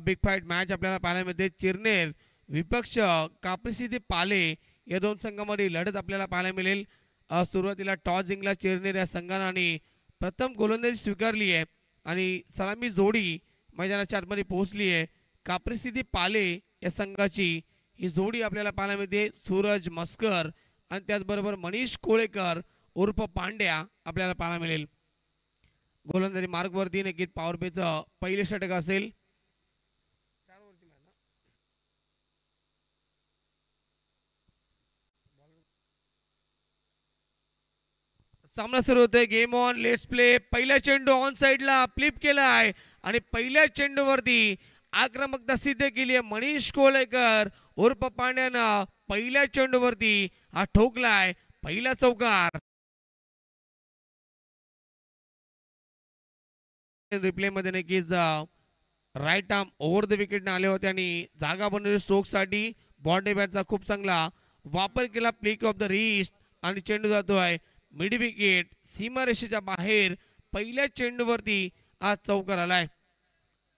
Big fight match आपल्याला पाहायला मिळते. चिरनेर विपक्ष काप्रिसिदी पाले या दोन संघामध्ये लढत आपल्याला पाहायला मिळेल. सुरुवातीला टॉस जिंकला चिरनेर या संघाने आणि प्रथम गोलंदाजी स्वीकारली आहे आणि सलामी जोडी मैदानाच्या आतमध्ये पोहोचली आहे. काप्रिसिदी पाले या संघाची ही जोडी आपल्याला पाहायला मिळते. सूरज मस्कर आणि त्याचबरोबर मनीष कोळेकर उर्फ पांड्या आपल्याला पाहायला मिळेल. गोलंदाजी मार्गवरती नक्कीच पॉवर प्लेचं पहिले षटक असेल. सामना सुरू होतोय. Game on, let's play. पहिला चेंडू ऑन साइडला फ्लिप केला आहे आणि पहिल्या चेंडूवरती आक्रमकता सिद्ध केली आहे. मनीष कोळेकर उर्फ पांड्यानं पहिल्या चेंडूवरती हा ठोकलाय. पहिला चौकार. रिप्ले मध्ये नक्कीच right arm over the wicket आले होते आणि जागा बनवली स्ट्रोक साठी. बॉन्डे बॅटचा खूप चांगला वापर केला. प्लिक ऑफ द रिस्ट आणि चेंडू जातोय मिड विकेट सीमारेषेच्या बाहेर. पहिल्या चेंडूवरती आज चौकार आलाय.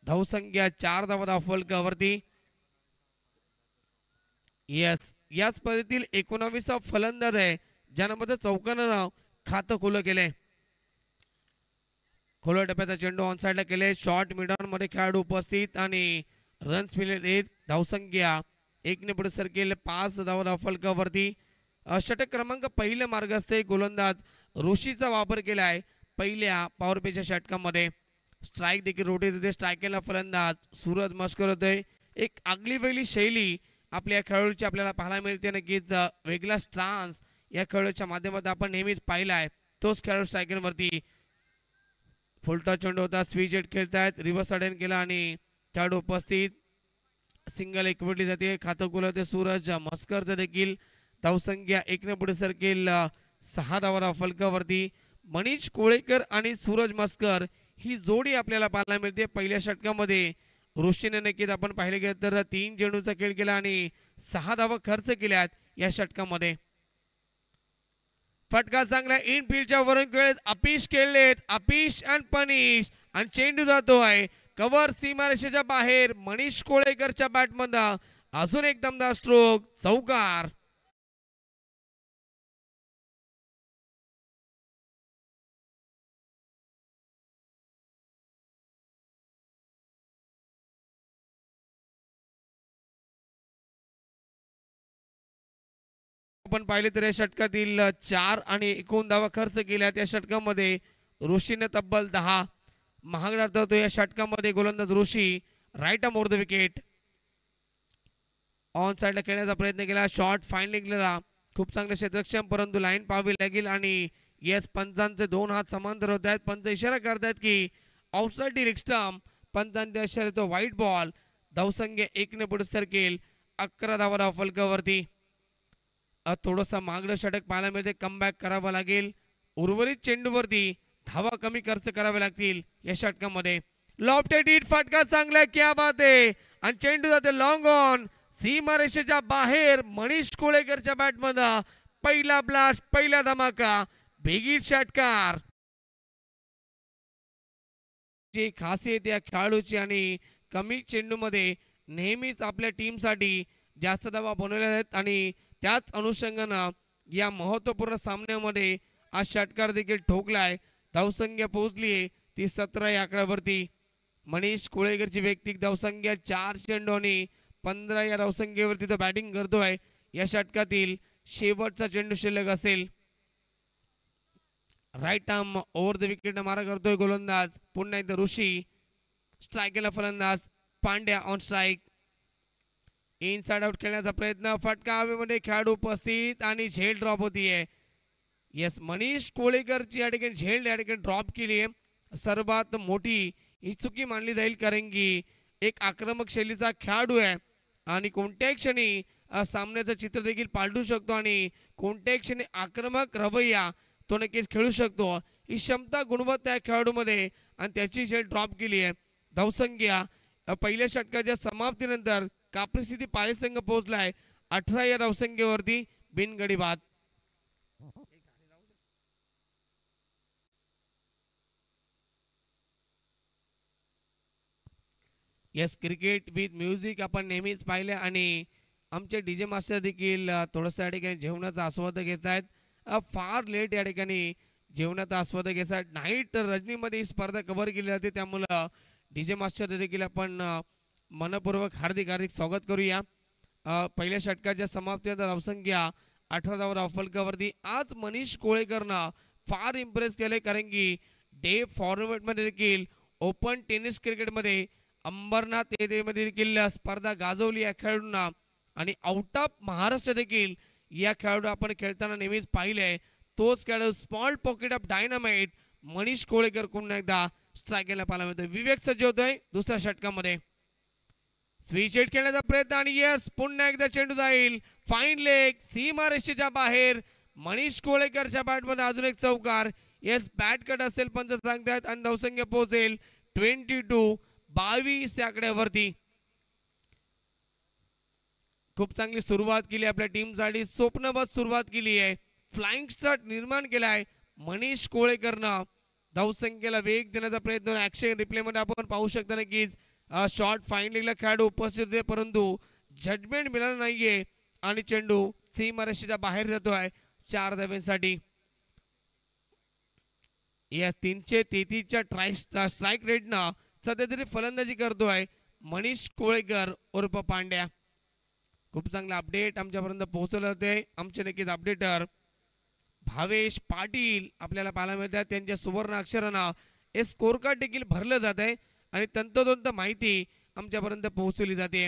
धावसंख्या 4 धावा फलकावरती. यस, या स्पर्धेतील 19वा फलंदाज आहे ज्यानं मध्ये चौकानं खातं खुलं केलंय. खोलवर टप्प्याचा चेंडू ऑन साइडला केले. शॉर्ट मिडऑन मध्ये खेळाडू उपस्थित आणि रन्स मिळेल. धावसंख्या 1 ने पुढे सरकेल. 5 धावा फलकावरती. षटक क्रमांक पहिलं मार्ग असते. गोलंदाज ऋषीचा वापर केलाय पहिल्या पॉवर प्लेच्या षटकामध्ये. स्ट्राईक देखील रोटेट होते. स्ट्राईकला फलंदाज सूरज मस्कर होतोय. एक आगली वेगळी शैली आपल्या खेळाडूची आपल्याला पाहायला मिळते. नक्कीच वेगळा स्टान्स या खेळाडूच्या माध्यमातून आपण नेहमीच पाहिलाय. तोच खेळाडू स्ट्रायकरवरती फुलटॉस चेंडू होता. स्वीजेट खेळतायत. रिव्हर्स अटेन केला आणि खेळाडू उपस्थित. सिंगल एकवटली जाते. खातं खुलं होते सूरज मस्करचं देखील. धावसंख्या 1 ने पुढे सरकेल. 6 धावा फलकावरती. मनीष कोळेकर आणि सूरज मस्कर ही जोडी आपल्याला पाहायला मिळते. पहिल्या षटकामध्ये ऋषीने नक्कीच आपण पाहिले गेलं तर 3 चेंडूचा खेळ केला आणि 6 धावा खर्च केल्यात या षटकामध्ये. फटका चांगला इनफिल्डच्या वरून खेळत अपिश खेळलेत. अपिश अँड पनिश आणि चेंडू जातोय कव्हर सीमारेषेच्या बाहेर. मनीष कोळेकरच्या बॅटमध्ये अजून एक दमदार स्ट्रोक. चौकार. आपण पाहिले तर या षटकातील 4 आणि 1 धावा खर्च केल्या. त्या षटकामध्ये ऋषीने तब्बल 10 महागडा ठरतो. या षटकामध्ये गोलंदाज Rishi right arm over the wicket on साइडला खेळण्याचा प्रयत्न केला. शॉट फाईन निघलेला. खूप चांगले क्षेत्रक्षम परंतु लाईन पाहावी लागेल आणि येस पंचांचे 2 हात समांतर होत आहेत. पंच इशारा करतायत की आउटसाइड लेग स्टंप. पंचांच्या इशारा तो व्हाईट बॉल. धावसंख्या 1 ने पुढे सरकेल. 11 धावा फलकावरती. थोडंसं मागणं षटक पाहायला मिळते. कमबॅक करावा लागेल. उर्वरित चेंडूवरती धावा कमी खर्च करावे लागतील या षटकामध्ये. Lofted hit. फटका चांगला. क्या बात आहे. आणि चेंडू जाते लॉंग ऑन सीमारेषेच्या बाहेर. मनीष कोळेकरच्या बॅटमध्ये पहिला ब्लास्ट. पहिला धमाका. बेगीट षटकार. जी खासियत या खेळाडूची आणि कमी चेंडूमध्ये नेहमीच आपल्या टीमसाठी जास्त धावा बनवल्या आहेत आणि त्याच अनुषंगानं या महत्त्वपूर्ण सामन्यामध्ये आज षटकार देखील ठोकलाय. धावसंख्या पोहोचली आहे ती 17 या आकड्यावरती. मनीष कोळेकरची वैयक्तिक धावसंख्या 4 चेंडू आणि 15 या धावसंख्येवरती तो बॅटिंग करतोय. या षटकातील शेवटचा चेंडू शिल्लक असेल. Right arm over the wicket मारा करतोय गोलंदाज पुन्हा एकदा ऋषी. स्ट्रायकला फलंदाज Pandya on strike. Inside out खेळण्याचा प्रयत्न. फटका हवेमध्ये. खेळाडू उपस्थित आणि झेल ड्रॉप होतीये. येस, मनीष कोळेकरची या ठिकाणी झेल या ठिकाणी ड्रॉप केली आहे. सर्वात मोठी ही चुकी मानली जाईल कारण की एक आक्रमक शैलीचा खेळाडू आहे आणि कोणत्याही क्षणी सामन्याचं चित्र देखील पालटू शकतो आणि कोणत्याही क्षणी आक्रमक रवैया तो नक्कीच खेळू शकतो. ही क्षमता गुणवत्ता या खेळाडूमध्ये आणि त्याची झेल ड्रॉप केली आहे. धावसंख्या पहिल्या षटकाच्या समाप्तीनंतर काप्रिसिदी पाले संघ पोहोचलाय 18 या धावसंख्येवरती बिनगडी बाद. येस, क्रिकेट विथ म्युझिक आपण नेहमीच पाहिले आणि आमचे डीजे मास्टर देखील थोडंसं या ठिकाणी जेवणाचा आस्वाद घेत आहेत. फार लेट या ठिकाणी जेवणाचा आस्वाद घेत आहेत. नाईट रजनीमध्ये ही स्पर्धा कव्हर केली जाते, त्यामुळं डीजे मास्टर देखील आपण मनपूर्वक हार्दिक हार्दिक स्वागत करूया. पहिल्या षटकाच्या समाप्तीनंतर धावसंख्या 18 धावा फलकावरती. आज मनीष कोळेकरनं फार इम्प्रेस केले, कारण की डे फॉर्मॅटमध्ये देखील ओपन टेनिस क्रिकेटमध्ये अंबरनाथ येथेमध्ये देखील स्पर्धा गाजवली या खेळाडूंना आणि आउट ऑफ महाराष्ट्र देखील या खेळाडू आपण खेळताना नेहमीच पाहिले. तोच खेळाडू small pocket of dynamite Manish Kolekar पुन्हा एकदा स्ट्राईकला पाहायला मिळतोय. विवेक सज्ज होतोय दुसऱ्या षटकामध्ये. स्विच हिट खेळण्याचा प्रयत्न आणि यस, पुन्हा एकदा चेंडू जाईल फाईन लेग सीमारेषेच्या बाहेर. मनीष कोळेकरच्या बॅटमध्ये अजून एक चौकार. येस, बॅट कट असेल पंच सांगतात आणि धावसंख्या पोहोचेल 22 या आकड्यावरती. खूप चांगली सुरुवात केली आपल्या टीमसाठी, स्वप्नबद्ध सुरुवात केली आहे, फ्लाइंग स्टार्ट निर्माण केलाय मनीष कोळेकरनं. धावसंख्येला वेग देण्याचा प्रयत्न ऍक्शन रिप्ले मध्ये आपण पाहू शकता नक्कीच. शॉर्ट फाईन लेगला खेळाडू उपस्थित होते, परंतु जजमेंट मिळालं नाहीये आणि चेंडू सीमारेषेच्या बाहेर जातोय 4 धावांसाठी. या 333च्या स्ट्राईक रेटनं सध्या तरी फलंदाजी करतोय मनीष कोळेकर उर्फ पांड्या. खूप चांगला अपडेट आमच्यापर्यंत पोहोचवलं होते. आमचे नक्कीच अपडेटर भावेश पाटील आपल्याला पाहायला मिळतात. त्यांच्या सुवर्ण अक्षरानं हे स्कोर कार्ड देखील भरलं जात आहे आणि तंतोतंत माहिती आमच्यापर्यंत पोहोचवली जाते.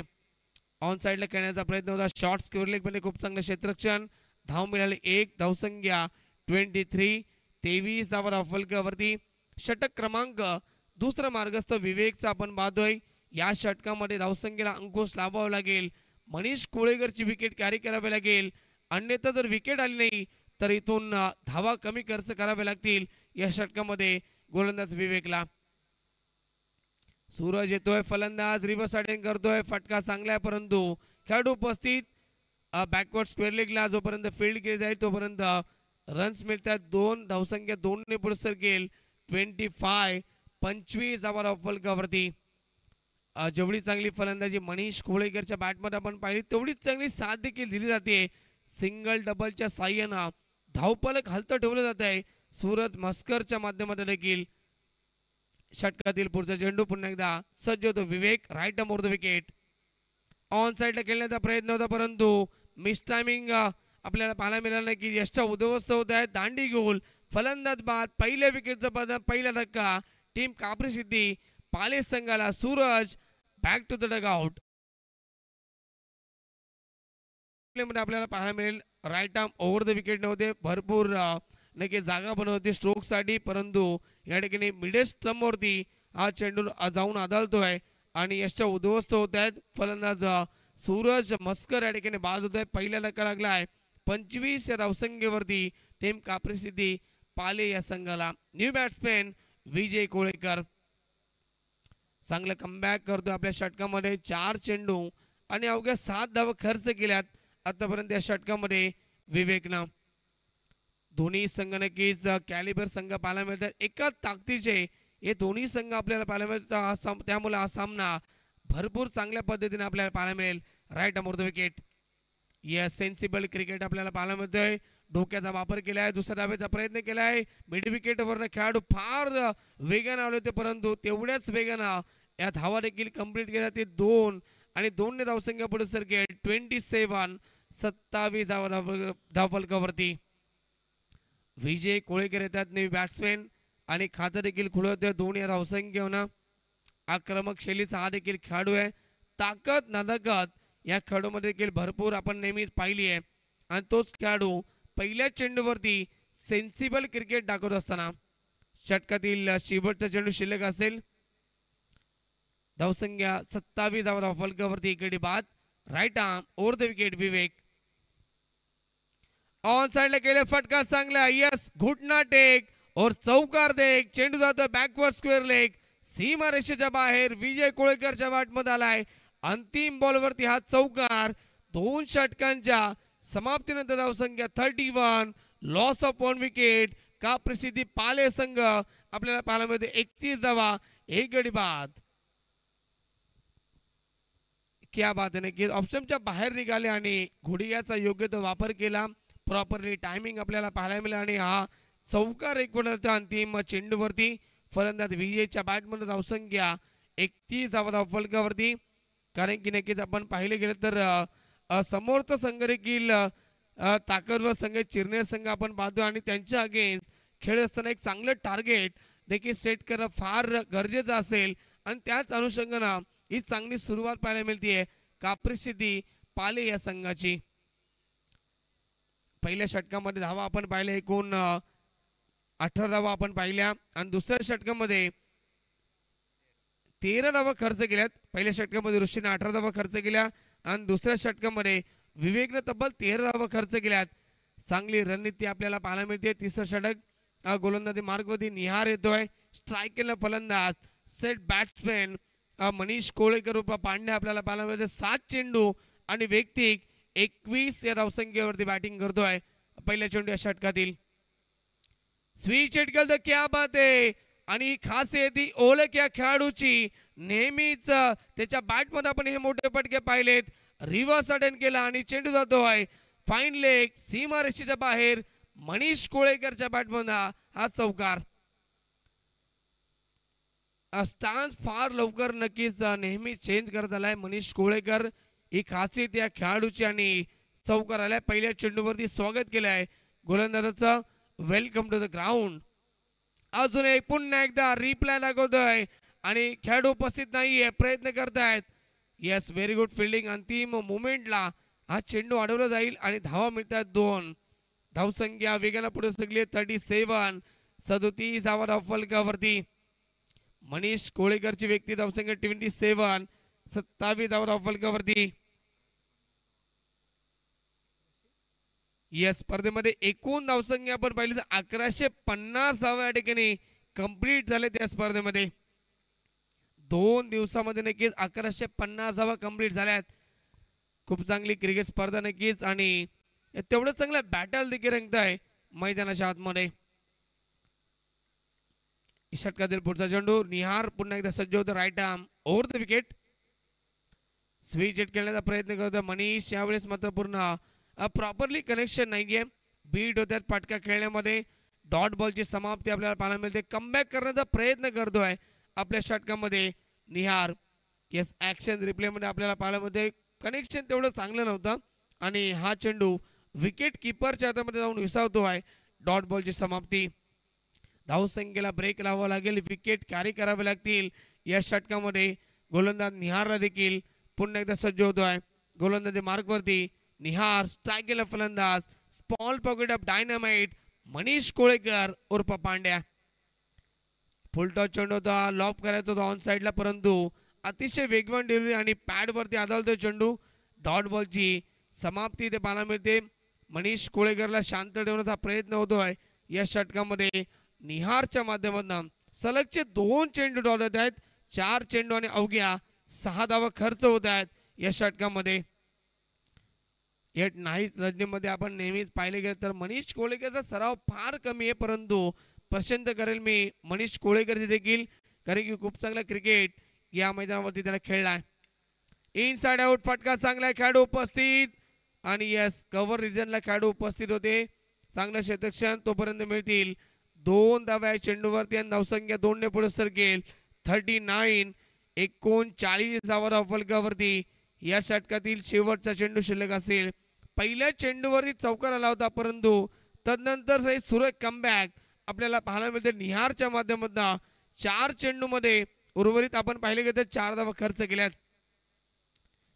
ऑन साइडला खेळण्याचा प्रयत्न होता. शॉर्ट स्क्वेअर लेग मध्ये खूप चांगलं क्षेत्ररक्षण. धाव मिळाले 1. धावसंख्या 23 धावा फलकावरती. षटक क्रमांक दुसरा मार्गस्थ विवेकचा आपण पाहतोय. या षटकामध्ये धावसंख्येला अंकुश लावावा लागेल. मनीष कोळेकरची विकेट कॅरी करावी लागेल, अन्यथा जर विकेट आली नाही तर इथून धावा कमी खर्च करावे लागतील या षटकामध्ये गोलंदाज विवेकला. सूरज येतोय फलंदाज, रिव्हर्स अटेंड करतोय, फटका चांगला आहे परंतु खेळाडू उपस्थित. बॅकवर्ड स्क्वेअर लेगला जोपर्यंत फील्ड केली जाईल तोपर्यंत रन्स मिळतात. 2. धावसंख्या 2 ने पुढे सरकेल 25 धावा फलकावरती. जेवढी चांगली फलंदाजी मनीष कोळेकरच्या बॅटमध्ये आपण पाहिली तेवढीच चांगली साथ देखील दिली जाते. सिंगल डबलच्या साह्यानं धावफलक हलतं ठेवलं जात आहे. सूरज मस्करच्या माध्यमातून देखील षटकातील पुढचा चेंडू पुन्हा एकदा सज्ज होतो Vivek. Right more the wicket. On साइडला खेळण्याचा प्रयत्न होता परंतु मिस टायमिंग आपल्याला पाहायला मिळालं नाही की यशच्या उद्ध्वस्त होत आहे. दांडी गोल फलंदाज बाद. पहिल्या विकेटचा पद, पहिला धक्का टीम कापरी सिद्धी पाले संघाला. Suraj back to the dugout. आपल्याला पाहायला मिळेल right arm over the wicket नव्हते, भरपूर नक्की जागा बनवते स्ट्रोक साठी, परंतु या ठिकाणी मिडल स्टंप वरती हा चेंडू जाऊन आदळतोय आणि यशच्या उद्ध्वस्त होत आहेत. फलंदाज सूरज मस्कर या ठिकाणी बाद होत आहे. पहिला धक्का लागलाय 25 या धावसंख्येवरती टीम कापरी सिद्धी पाले या संघाला. न्यू बॅट्समॅन विजय कोळेकर चांगलं कमबॅक करतो आपल्या षटकामध्ये. 4 चेंडू आणि अवघ्या 7 धावा खर्च केल्यात आतापर्यंत या षटकामध्ये विवेकनं. दोन्ही संघ नक्कीच कॅलिबर संघ पाहायला मिळतात, एकाच ताकदीचे हे दोन्ही संघ आपल्याला पाहायला मिळतात. त्यामुळे हा सामना भरपूर चांगल्या पद्धतीने आपल्याला पाहायला मिळेल. Right more the wicket. या सेन्सिबल क्रिकेट आपल्याला पाहायला मिळतोय. डोक्याचा वापर केलाय, दुसऱ्या धावेचा प्रयत्न केलाय. मिड विकेट वरनं खेळाडू फार वेगाने आले होते परंतु तेवढ्याच वेगानं या धावा देखील कंप्लीट केल्या. ते 2 आणि 2 ने धावसंख्या पुढे सरकेल 27 धावफलकावरती. विजय कोळेकर येतात नवी बॅट्समॅन आणि खातं देखील खुलं होतं. 2 या धावसंख्येनं आक्रमक शैलीचा हा देखील खेळाडू आहे. ताकद नदाकत या खेळाडूमध्ये देखील भरपूर आपण नेहमीच पाहिली आहे आणि तोच खेळाडू पहिल्या चेंडूवरती सेन्सिबल क्रिकेट दाखवत असताना षटकातील शेवटचा चेंडू शिल्लक असेल. धावसंख्या 27 धावा फलकावरती इकडे बाद. Right arm over the wicket Vivek. On साइडला केले फटका चांगला. यस, घुटना टेक और चौकार देख. चेंडू जातो बॅकवर्ड स्क्वेअर लेग सीमा रेषेच्या बाहेर. विजय कोळेकरच्या बॅटमध्ये आलाय. अंतिम बॉलवरती हा चौकार. 2 षटकांच्या समाप्तीनंतर धावसंख्या 31. Loss of 1 wicket. का प्रसिद्धी पाले संघ आपल्याला पाहायला मिळते 31 धावा 1 गडी बाद. क्या बात आहे. नक्कीच ऑप्शनच्या बाहेर निघाले आणि घोडियाचा योग्य तो वापर केला. प्रॉपरली टायमिंग आपल्याला पाहायला मिळाला आणि हा चौकार एक होता अंतिम चेंडूवरती. फलंदाज विजयच्या बॅटमध्ये धावसंख्या 31 धावा फलकावरती. कारण की नक्कीच आपण पाहिले गेलं तर समोरचा संघ देखील ताकदवर संघ चिरनेर संघ आपण पाहतो आणि त्यांच्या अगेन्स्ट खेळ असताना एक चांगलं टार्गेट देखील सेट करणं फार गरजेचं असेल आणि त्याच अनुषंगानं ही चांगली सुरुवात पाहायला मिळते काप्रिसिद्धी पाले या संघाची. पहिल्या षटकामध्ये धावा आपण पाहिल्या एकूण 18 धावा आपण पाहिल्या आणि दुसऱ्या षटकामध्ये 13 धावा खर्च केल्यात. पहिल्या षटकामध्ये ऋषीने 18 धावा खर्च केल्या आणि दुसऱ्या षटकामध्ये विवेकने तब्बल 13 धावा खर्च केल्यात. चांगली रणनीती आपल्याला पाहायला मिळते. तिसरं षटक गोलंदाजी मार्गवरती निहार येतोय. स्ट्राईक केला फलंदाज सेट बॅट्समॅन मनीष कोळेकर उर्फ पांड्या आपल्याला पाहायला मिळते. 7 चेंडू आणि वैयक्तिक 21 या धावसंख्येवरती बॅटिंग करतोय पहिल्या चेंडू या षटकातील. स्वीच हिट केलं तर क्या बात आहे. आणि खासियत ही ओळख या खेळाडूची नेहमीच त्याच्या बॅटमध्ये आपण हे मोठे फटके पाहिलेत. रिव्हर्स अटेंड केला आणि चेंडू जातोय फाईन लेग सीमा रेषेच्या बाहेर. मनीष कोळेकरच्या बॅटमधून हा चौकार. स्टान्स फार लवकर नक्कीच नेहमी चेंज करत आलाय मनीष कोळेकर. ही खासियत या खेळाडूची आणि चौकार आलाय. पहिल्या चेंडूवरती स्वागत केलंय गोलंदाजाचं. Welcome to the ground. अजून एक पुन्हा एकदा रिप्लाय दाखवतोय आणि खेळाडू उपस्थित नाहीये प्रयत्न करतायत. Yes very good fielding. अंतिम मुवमेंटला हा चेंडू अडवला जाईल आणि धावा मिळतात 2. धावसंख्या वेगाने पुढे सगळी 37 37 धावा धावफलकावरती. मनीष कोळेकरची व्यक्ती धावसंख्या 27 27 धावा धावफलकावरती. या स्पर्धेमध्ये एकूण धावसंख्या आपण पाहिली तर 1150 धावा या ठिकाणी कंप्लीट झाले. त्या स्पर्धेमध्ये 2 दिवसामध्ये नक्कीच 1150 धावा कंप्लीट झाल्यात. खूप चांगली क्रिकेट स्पर्धा नक्कीच आणि तेवढं चांगलं बॅटल देखील रंगत आहे मैदानाच्या आतमध्ये. षटकातील पुढचा चेंडू निहार पुन्हा एकदा सज्ज होतो. Right arm over the wicket. Switch hit खेळण्याचा प्रयत्न करतो मनीष. यावेळेस मात्र पूर्ण प्रॉपरली कनेक्शन नाहीये. बीट होत्यात पाटका खेळण्यामध्ये. डॉट बॉलची समाप्ती आपल्याला पाहायला मिळते. कमबॅक करण्याचा प्रयत्न करतोय आपल्या षटकामध्ये निहार. येस ऍक्शन रिप्ले मध्ये आपल्याला पाहायला मिळते कनेक्शन तेवढं चांगलं नव्हतं आणि हा चेंडू विकेट किपरच्या हातामध्ये जाऊन विसावतोय. डॉट बॉलची समाप्ती. धावसंख्येला ब्रेक लावावा लागेल. विकेट कॅरी करावे लागतील या षटकामध्ये. गोलंदाज निहारला देखील पुन्हा एकदा सज्ज होतोय. गोलंदाजी मार्गवरती निहार. स्ट्राईक केला फलंदाज small pocket of dynamite Manish Kolekar उर्फ पांड्या. फुलटॉस चेंडू होता. लॉप करायचा होता ऑन साइडला परंतु अतिशय वेगवान डिलिव्हरी आणि पॅड वरती आदळतो चेंडू. डॉट बॉलची समाप्ती ते पाहायला मिळते. मनीष कोळेकरला शांत ठेवण्याचा प्रयत्न होतोय या षटकामध्ये. निहारच्या माध्यमातून सलगचे 2 चेंडू डॉट होत आहेत. 4 चेंडू आणि अवघ्या 6 धावा खर्च होत आहेत या षटकामध्ये. येट नाही रजनीमध्ये आपण नेहमीच पाहिले गेले तर मनीष कोळेकरचा सराव फार कमी आहे परंतु प्रशंसा करेल मी मनीष कोळेकरचे देखील कारण की खूप चांगला क्रिकेट या मैदानावरती त्याला खेळलाय. इनसाइड आउट फटका चांगला खेळाडू उपस्थित आणि यस कव्हर रिजनला खेळाडू उपस्थित होते. चांगलं शतक्षण तोपर्यंत मिळतील. 2 धावा चेंडूवरती आणि धावसंख्या 2 ने पुढे सरकेल. 39 39 धावा फलकावरती. या षटकातील शेवटचा चेंडू शिल्लक असेल. पहिल्या चेंडूवरती चौकार आला होता परंतु तदनंतर सुरेख कमबॅक आपल्याला पाहायला मिळते निहारच्या माध्यमातून. 4 चेंडू मध्ये उर्वरित आपण पाहिले गेले तर 4 धावा खर्च केल्यात.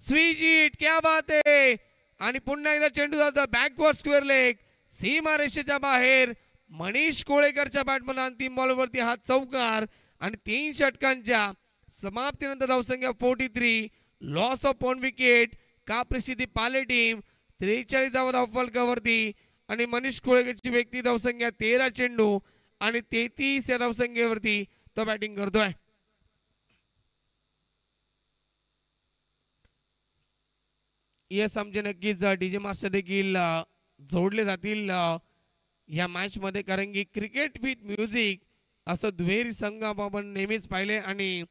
स्वीच हिट क्या बात आहे. आणि पुन्हा एकदा चेंडू जातो बॅकवर्ड स्क्वेअर लेग सीमा रेषेच्या बाहेर. मनीष कोळेकरच्या बॅटमध्ये अंतिम बॉलवरती हा चौकार आणि 3 षटकांच्या समाप्तीनंतर धावसंख्या 43 लॉस ऑफ 1 विकेट. काप्रिसिद्धी पाले टीम 43 धावा धावफलकावरती आणि मनीष कोळेकरची व्यक्ती धावसंख्या 13 चेंडू आणि 33 या धावसंख्येवरती तो बॅटिंग करतोय. यस आमचे नक्कीच डीजे मास्टर देखील जोडले जातील या मॅच मध्ये कारण की क्रिकेट विथ म्युझिक असं दुहेरी संघ आपण नेहमीच पाहिले आणि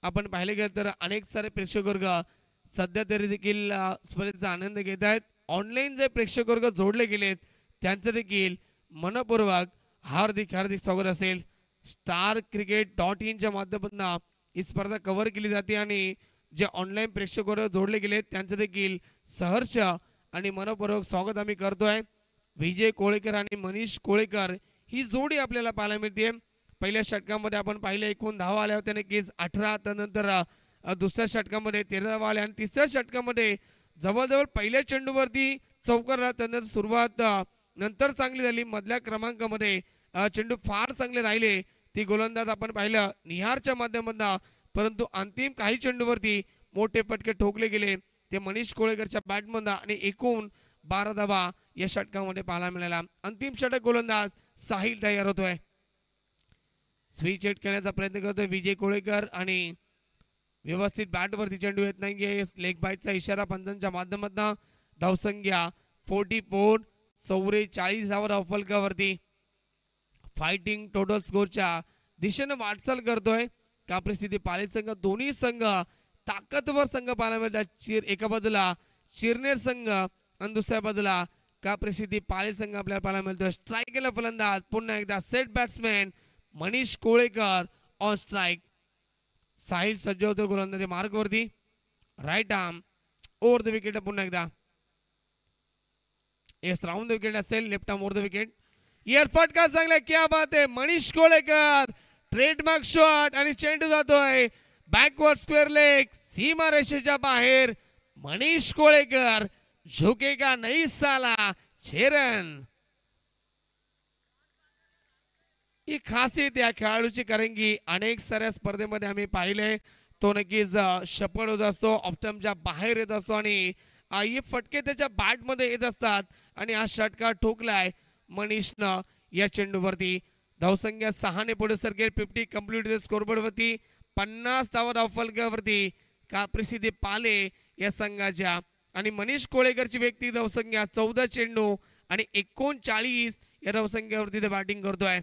आपण पाहिले गेलं तर अनेक सारे प्रेक्षक वर्ग सध्या तरी देखील स्पर्धेचा आनंद घेत आहेत. ऑनलाईन जे प्रेक्षक वर्ग जोडले गेलेत त्यांचं देखील मनपूर्वक हार्दिक हार्दिक स्वागत असेल. StarCricket.in च्या माध्यमातून ही स्पर्धा कव्हर केली जाते आणि जे ऑनलाईन प्रेक्षक वर्ग जोडले गेलेत त्यांचं देखील सहर्ष आणि मनपूर्वक स्वागत आम्ही करतोय. विजय कोळेकर आणि मनीष कोळेकर ही जोडी आपल्याला पाहायला मिळते. पहिल्या षटकामध्ये आपण पाहिले एकूण धावा आल्या होत्या नक्कीच 18. त्यानंतर दुसऱ्या षटकामध्ये 13 धावा आल्या आणि तिसऱ्या षटकामध्ये जवळजवळ पहिल्या चेंडूवरती चौकार राहत. त्यानंतर सुरुवात नंतर चांगली झाली. मधल्या क्रमांकामध्ये चेंडू फार चांगले राहिले. ती गोलंदाज आपण पाहिलं निहारच्या माध्यमातून, परंतु अंतिम काही चेंडूवरती मोठे फटके ठोकले गेले ते मनीष कोळेकरच्या बॅटमधून आणि एकूण 12 धावा या षटकामध्ये पाहायला मिळाला. अंतिम षटक गोलंदाज साहिल तयार होतोय. स्विच हिट करण्याचा प्रयत्न करतोय विजय कोळेकर आणि व्यवस्थित बॅटवरती चेंडू येत नाहीये. लेग बाईटचा इशारा पंचांच्या माध्यमातून. धावसंख्या 44, 44 धावा फलकावरती. फायटिंग टोटल स्कोरच्या दिशेने वाटचाल करतोय. का परिस्थिती पाले संघ दोन्ही संघ ताकदवर संघ पाहायला मिळतात. एका बाजूला चिरनेर संघ आणि दुसऱ्या बाजूला का परिस्थिती पाले संघ आपल्याला पाहायला मिळतोय. स्ट्राईक केला फलंदाज पुन्हा एकदा set batsman Manish Kolekar on strike. Sahil सज्ज होतो गोलंदाजी मार्गवरती. Right arm over the wicket. पुन्हा एकदा येस राऊंड द विकेट असेल. Left arm over the wicket. यार फटका चांगला. क्या बात आहे. मनीष कोळेकर ट्रेडमार्क शॉट आणि चेंडू जातोय बॅकवर्ड स्क्वेअर लेग सीमा रेषेच्या बाहेर. मनीष कोळेकर झुकेगा नहीं साला 6 रन. ही खासियत या खेळाडूची कारण की अनेक साऱ्या स्पर्धेमध्ये आम्ही पाहिले तो नक्कीच शपथ होत असतो, ऑप्टमच्या बाहेर येत असतो आणि हे फटके त्याच्या बॅट मध्ये येत असतात आणि हा षटकार ठोकलाय मनीषनं या चेंडूवरती. धावसंख्या 6 ने पुढे सरकेल. 50 कंप्लीट स्कोरबोर्ड वरती. 50 धावा धावफलकावरती का परिस्थिती पाले या संघाच्या आणि मनीष कोळेकरची व्यक्ती धावसंख्या 14 चेंडू आणि 39 या धावसंख्येवरती ते बॅटिंग करतोय.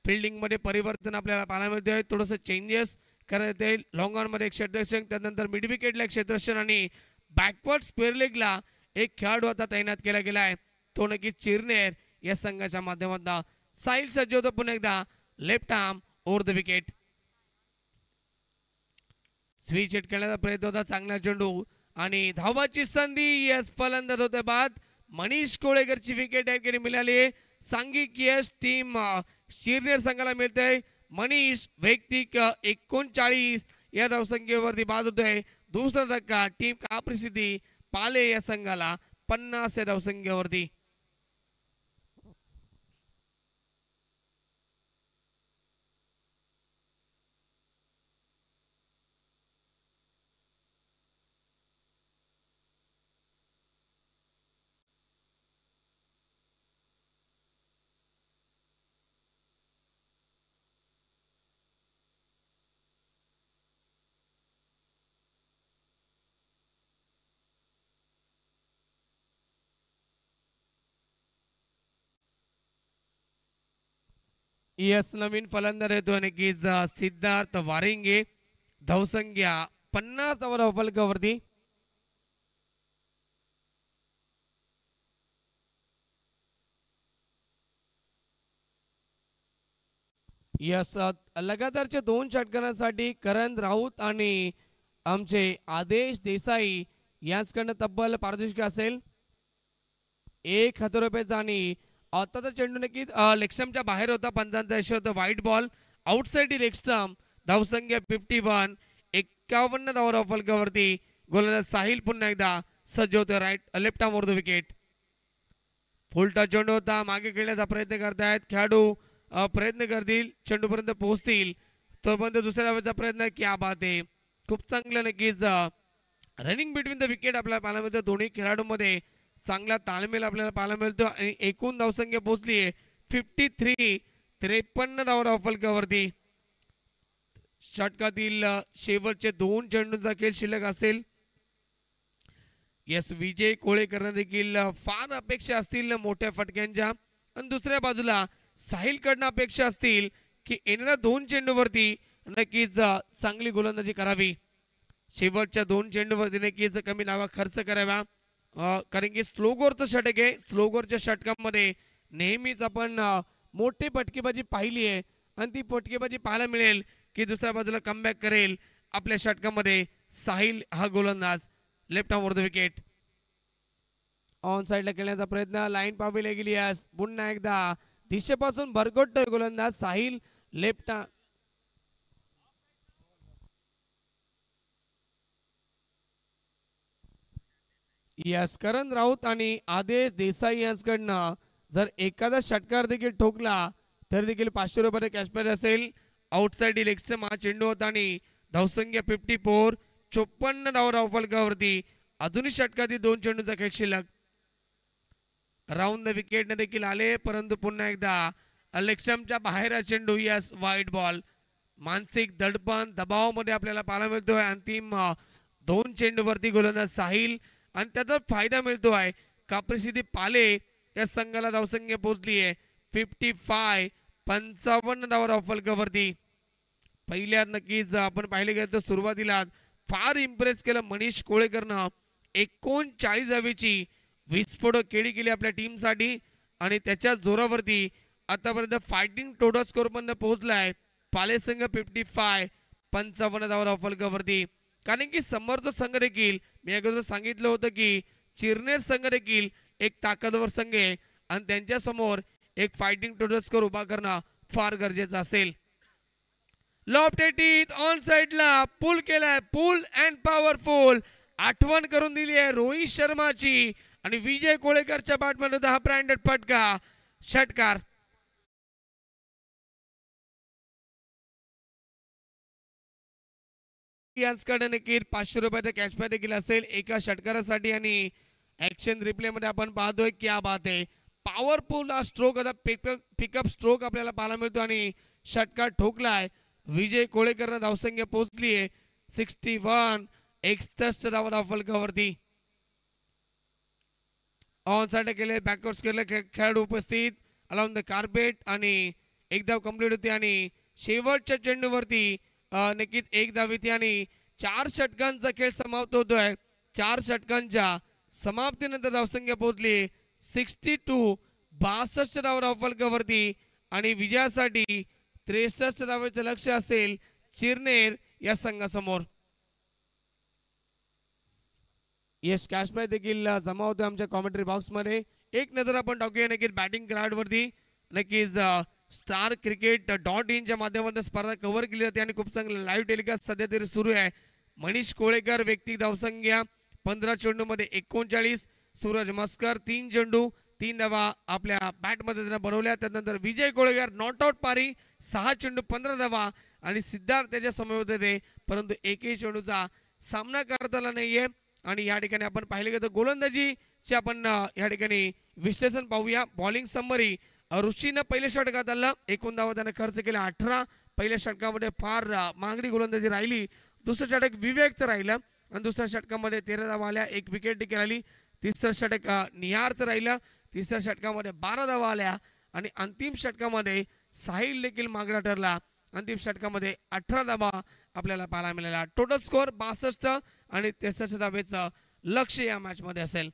फिल्डिंग मध्ये परिवर्तन आपल्याला पाहायला मिळतोय. थोडंसं चेंजेस करण्यात येईल. लॉंग ऑन मध्ये एक क्षेत्ररक्षक, त्यानंतर मिड विकेटला एक क्षेत्ररक्षक आणि बॅकवर्ड स्क्वेअर लेगला एक खेळाडू आता तैनात केला गेलाय. तो नक्की चिरनेर या संघाच्या माध्यमातून. साहिल सज्ज होतो पुन्हा एकदा. Left arm over the wicket. Switch hit करण्याचा प्रयत्न होता. चांगला चेंडू आणि धावाची संधी. यस फलंदाज होते बाद. मनीष कोळेकरची विकेट या ठिकाणी मिळाली. सांघिक यश टीम चिरनेर संघाला मिळतंय. मनीष वैयक्तिक 39 या धावसंख्येवरती बाद होतोय. दुसरा धक्का टीम का परिस्थिती पाले या संघाला 50 या धावसंख्येवरती. यस नवीन फलंदाज येतो नक्कीच सिद्धार्थ वारिंगे. धावसंख्या 50 धावा फलकावरती. यस लगातारच्या 2 षटकांसाठी करण राऊत आणि आमचे आदेश देसाई यांच्याकडनं तब्बल पारितोषिक असेल 1000 रुपये आणि आताचा चेंडू नक्कीच लेगस्टम्पच्या बाहेर होता. पंचांचा इशारा होता white ball outside leg stump. धावसंख्या 51 51 धावा फलकावरती. गोलंदाज साहिल पुन्हा एकदा सज्ज होतो. Right left arm over the wicket. फुलटा चेंडू होता. मागे खेळण्याचा प्रयत्न करतायत खेळाडू. प्रयत्न करतील चेंडूपर्यंत पोहोचतील तोपर्यंत दुसऱ्या धावेचा प्रयत्न. क्या बात आहे. खूप चांगलं नक्कीच रनिंग बिटवीन द विकेट आपल्याला पाहायला मिळतं. दोन्ही खेळाडूंमध्ये चांगला ताळमेळ आपल्याला पाहायला मिळतो आणि एकूण धावसंख्या पोहोचली आहे 53. 53 धावा फलकावरती. षटकातील शेवटचे 2 चेंडूंचा खेळ शिल्लक असेल. यस विजय कोळेकर देखील फार अपेक्षा असतील मोठ्या फटक्यांच्या आणि दुसऱ्या बाजूला साहिल कडनं अपेक्षा असतील की येणाऱ्या 2 चेंडूवरती नक्कीच चांगली गोलंदाजी करावी. शेवटच्या 2 चेंडूवरती नक्कीच कमी धावा खर्च करावा, कारण की स्लो गोरचं षटक आहे. स्लो गोरच्या षटकामध्ये नेहमीच आपण मोठी फटकेबाजी पाहिली आहे आणि ती फटकेबाजी पाहायला मिळेल की दुसऱ्या बाजूला कमबॅक करेल आपल्या षटकामध्ये साहिल हा गोलंदाज. Left arm were the wicket. On साइडला खेळण्याचा प्रयत्न, लाईन पाविले गेली. पुन्हा एकदा दिशेपासून भरकटतोय गोलंदाज साहिल. लेफ्ट यस, करण राऊत आणि आदेश देसाई यांच्याकडनं जर एखादा षटकार देखील ठोकला तर देखील 500 रुपये कॅश प्राइज असेल. आउटसाइड इलेक्शन हा चेंडू होता आणि धावसंख्या 54, 54 धावा धावफलकावरती. अजूनही षटकातील 2 चेंडूचा खेळ शिल्लक. राऊंड द विकेट देखील आले, परंतु पुन्हा एकदा लक्ष्यमच्या बाहेर हा चेंडू. यस, वाईट बॉल. मानसिक दडपण दबावामध्ये आपल्याला पाहायला मिळतोय. अंतिम 2 चेंडूवरती गोलंदाज साहिल आणि त्याचा फायदा मिळतोय. काप्रसिद्धी पाले या संघाला धावसंख्या पोहोचली आहे 55, 55 धावा धावफलकावरती. पहिल्या नक्कीच आपण पाहिले गेलं तर सुरुवातीला फार इम्प्रेस केलं मनीष कोळेकरनं. 39 धावेची विस्फोटक केली गेली आपल्या टीमसाठी आणि त्याच्या जोरावरती आतापर्यंत फायटिंग टोटल स्कोर पण पोहोचलाय पाले संघ 55, 55 धावा धावफलकावरती. कारण की समोरचा संघ देखील मी अगोदर सांगितलं होतं की चिरनेर संघ देखील एक ताकदवर संघ आहे आणि त्यांच्या समोर एक फायटिंग टोटल स्कोर उभा करणं फार गरजेचं असेल. लॉफ्ट एटीत ऑन साइडला पुल केलाय, पुल अँड पॉवरफुल. आठवण करून दिली आहे रोहित शर्माची आणि विजय कोळेकरच्या बॅटमध्ये हा ब्रँडेड फटका षटकार. यांच्याकडे नक्की 500 रुपयाचा कॅशबॅक देखील असेल एका षटकारासाठी. आणि ऍक्शन रिप्ले मध्ये आपण पाहतोय क्या बात आहे, पॉवरफुल हा स्ट्रोक, आता पिकअप स्ट्रोक आपल्याला पाहायला मिळतो आणि षटकार ठोकलाय. विजय कोळेकर धावसंख्या पोहोचली आहे 61, 61 धावा धावफलकावरती. ऑन साइड केले, बॅकवर्ड केले खेळाडू उपस्थित अलॉंग द कार्पेट आणि एक धाव कंप्लीट होती आणि शेवटच्या चेंडूवरती नक्कीच एक धाव येते आणि 4 षटकांचा खेळ समाप्त होतोय. 4 षटकांच्या समाप्तीनंतर धावसंख्या पोहोचली 62, 62 धावा धावफलकावरती आणि विजयासाठी 63 धावेचं लक्ष असेल चिरनेर या संघासमोर. यस, कॅश प्राइज देखील जमा होते आमच्या कॉमेंट्री बॉक्स मध्ये. एक नजर आपण टाकूया नक्कीच बॅटिंग ग्राउंड वरती. नक्कीच starcricket.in च्या माध्यमातून स्पर्धा कव्हर केली जाते आणि खूप चांगलं लाईव्ह टेलिकास्ट सध्या तरी सुरू आहे. मनीष कोळेकर वैयक्तिक धावसंख्या 15 चेंडूमध्ये 39, सूरज मस्कर 3 चेंडू 3 धावा आपल्या बॅटमध्ये त्यानं बनवल्या. त्यानंतर विजय कोळेकर नॉट आउट पारी 6 चेंडू 15 धावा आणि सिद्धार्थ त्याच्या समोर होते, परंतु एकही चेंडूचा सामना करता आला नाहीये. आणि या ठिकाणी आपण पाहिले गेलं तर गोलंदाजीचे आपण या ठिकाणी विश्लेषण पाहूया. बॉलिंग समरी, ऋषीनं पहिल्या षटकात आला, एकूण धावा त्याने खर्च केला 18. पहिल्या षटकामध्ये फार महागडी गोलंदाजी राहिली. दुसरं षटक विवेकचं राहिलं आणि दुसऱ्या षटकामध्ये 13 धावा आल्या, 1 विकेट देखील आली. तिसरं षटक निहारचं राहिलं, तिसऱ्या षटकामध्ये 12 धावा आल्या आणि अंतिम षटकामध्ये साहिल देखील मागला ठरला. अंतिम षटकामध्ये 18 धावा आपल्याला पाहायला मिळाला. टोटल स्कोर 62 आणि 63 धावेचं लक्ष या मॅच मध्ये असेल.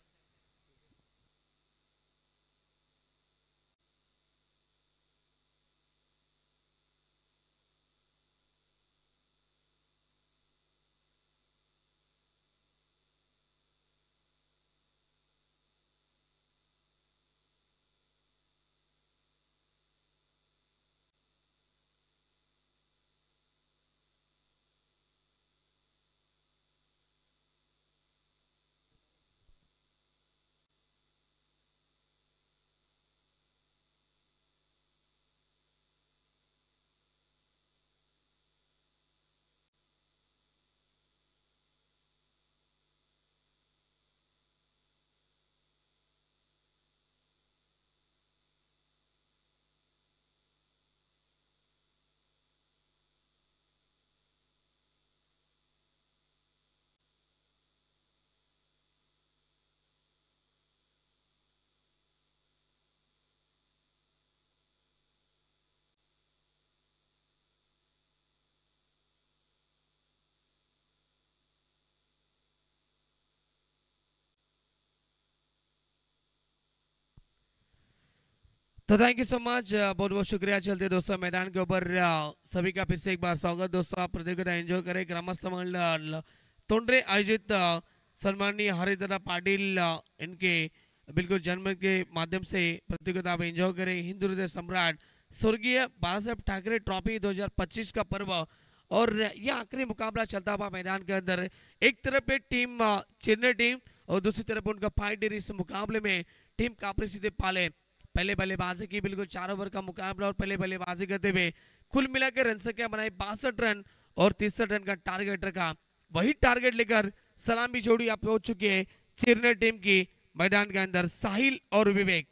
तो थैंक यू सो मच, बहुत बहुत शुक्रिया। चलते दोस्तों मैदान के ऊपर सभी का फिर से एक बार स्वागत। दोस्तों आप प्रतियोगिता एंजॉय करें। ग्रामस्थ मंडल तोंडरे आयोजित सम्माननीय हरिदादा पाटिल इनके बिल्कुल जन्म के माध्यम से प्रतियोगिता आप एंजॉय करें। हिंदू हृदय सम्राट स्वर्गीय बाला साहेब ठाकरे ट्रॉफी 2025 का पर्व और यह आखिरी मुकाबला चलता हुआ मैदान के अंदर। एक तरफ पे टीम चिरने टीम और दूसरी तरफ उनका फाइटर। इस मुकाबले में टीम कापरी सीधे पाले पहले बल्लेबाजी की बिल्कुल 4 ओवर का मुकाबला और पहले बल्लेबाजी करते हुए कुल मिलाकर रन संख्या बनाई 62 रन और 63 रन का टारगेट रखा। वही टारगेट लेकर सलामी जोड़ी आप पहुंच चुकी है चिरने टीम की मैदान के अंदर साहिल और विवेक।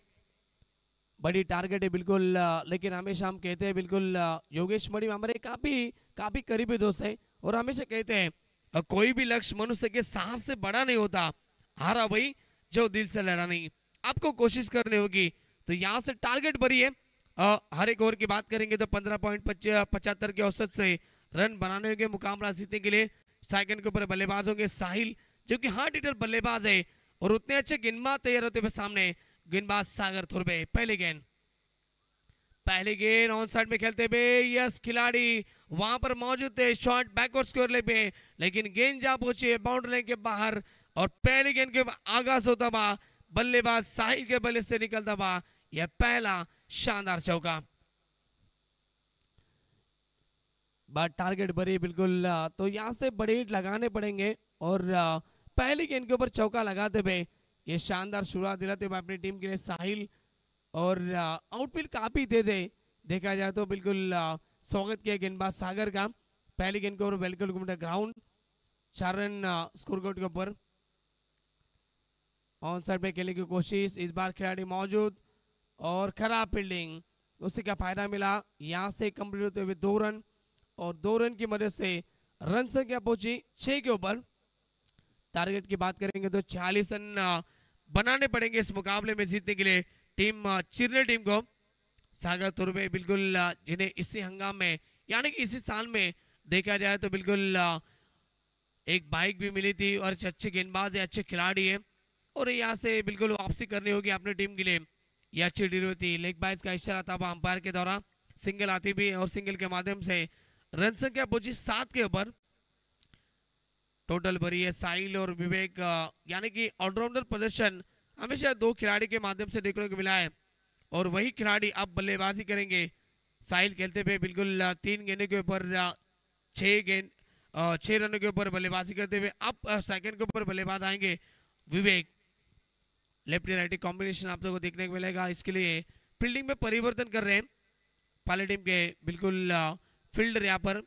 बड़ी टारगेट है बिल्कुल, लेकिन हमेशा हम कहते हैं बिल्कुल योगेश मणि हमारे काफी काफी करीबी दोस्त है और हमेशा कहते हैं कोई भी लक्ष्य मनुष्य के साहस से बड़ा नहीं होता, हारा वही जो दिल से लड़ा नहीं। आपको कोशिश करनी होगी। तो यहाँ से टारगेट भरी है। हर एक ओवर की बात करेंगे तो 15.75 के औसत से रन बनाने होंगे मुकाबला जीतने के लिए। सेकंड के ऊपर बल्लेबाज होंगे साहिल जो कि हार्ड हिटर बल्लेबाज है और उतने अच्छे गेंदबाज तैयार होते हुए सामने गेंदबाज सागर थुरबे। पहले गेंद ऑन साइड में खेलते हुए यस खिलाड़ी वहां पर मौजूद थे शॉट बैकवर्ड स्कोर ले पे, लेकिन गेंद जा पहुंची है बाउंड्री लाइन के बाहर और पहले गेंद के आगाज होता हुआ बल्लेबाज साहिल के बल्ले से निकलता हुआ यह पहला शानदार चौका। बात टारगेट भरी बिल्कुल, तो यहाँ से बड़े हिट लगाने पड़ेंगे और पहली गेंद के ऊपर चौका लगाते हुए ये शानदार शुरुआत दिलाते हुए अपनी टीम के लिए साहिल और आउटफील्ड काफी तेज है देखा जाए तो। बिल्कुल स्वागत किया गेंदबाज सागर का। पहली गेंद के ऊपर बिल्कुल घूमता ग्राउंड 4 रन स्कोर बोर्ड के ऊपर। ऑन साइड में खेलने की कोशिश, इस बार खिलाड़ी मौजूद और खराब फील्डिंग, उसी का फायदा मिला। यहाँ से कंप्लीट होते हुए 2 रन और 2 रन की मदद से रन संख्या पहुंची 6 के ऊपर। टारगेट की बात करेंगे तो 46 रन बनाने पड़ेंगे इस मुकाबले में जीतने के लिए टीम चिरने टीम को। सागर तुर्बे बिल्कुल जिन्हें इसी हंगाम में यानी कि इसी साल में देखा जाए तो बिल्कुल एक बाइक भी मिली थी और अच्छे गेंदबाज है, अच्छे खिलाड़ी है और यहाँ से बिल्कुल वापसी करनी होगी अपनी टीम के लिए। यह अच्छी डील होती लेग बाइस का इशारा था अंपायर के द्वारा। सिंगल आती भी और सिंगल के माध्यम से रन संख्या पहुंची 7 के ऊपर। टोटल भरी है साहिल और विवेक, यानी कि ऑलराउंडर प्रदर्शन हमेशा 2 खिलाड़ी के माध्यम से देखने को मिला है और वही खिलाड़ी अब बल्लेबाजी करेंगे। साहिल खेलते हुए बिल्कुल 3 गेंदों के ऊपर 6 रनों के ऊपर बल्लेबाजी करते हुए अब सेकंड के ऊपर बल्लेबाज आएंगे विवेक। लेफ्ट राइट कॉम्बिनेशन आप लोगों को देखने को मिलेगा। इसके लिए फील्डिंग में परिवर्तन कर रहे हैं पहले टीम के बिल्कुल फील्डर यहाँ पर।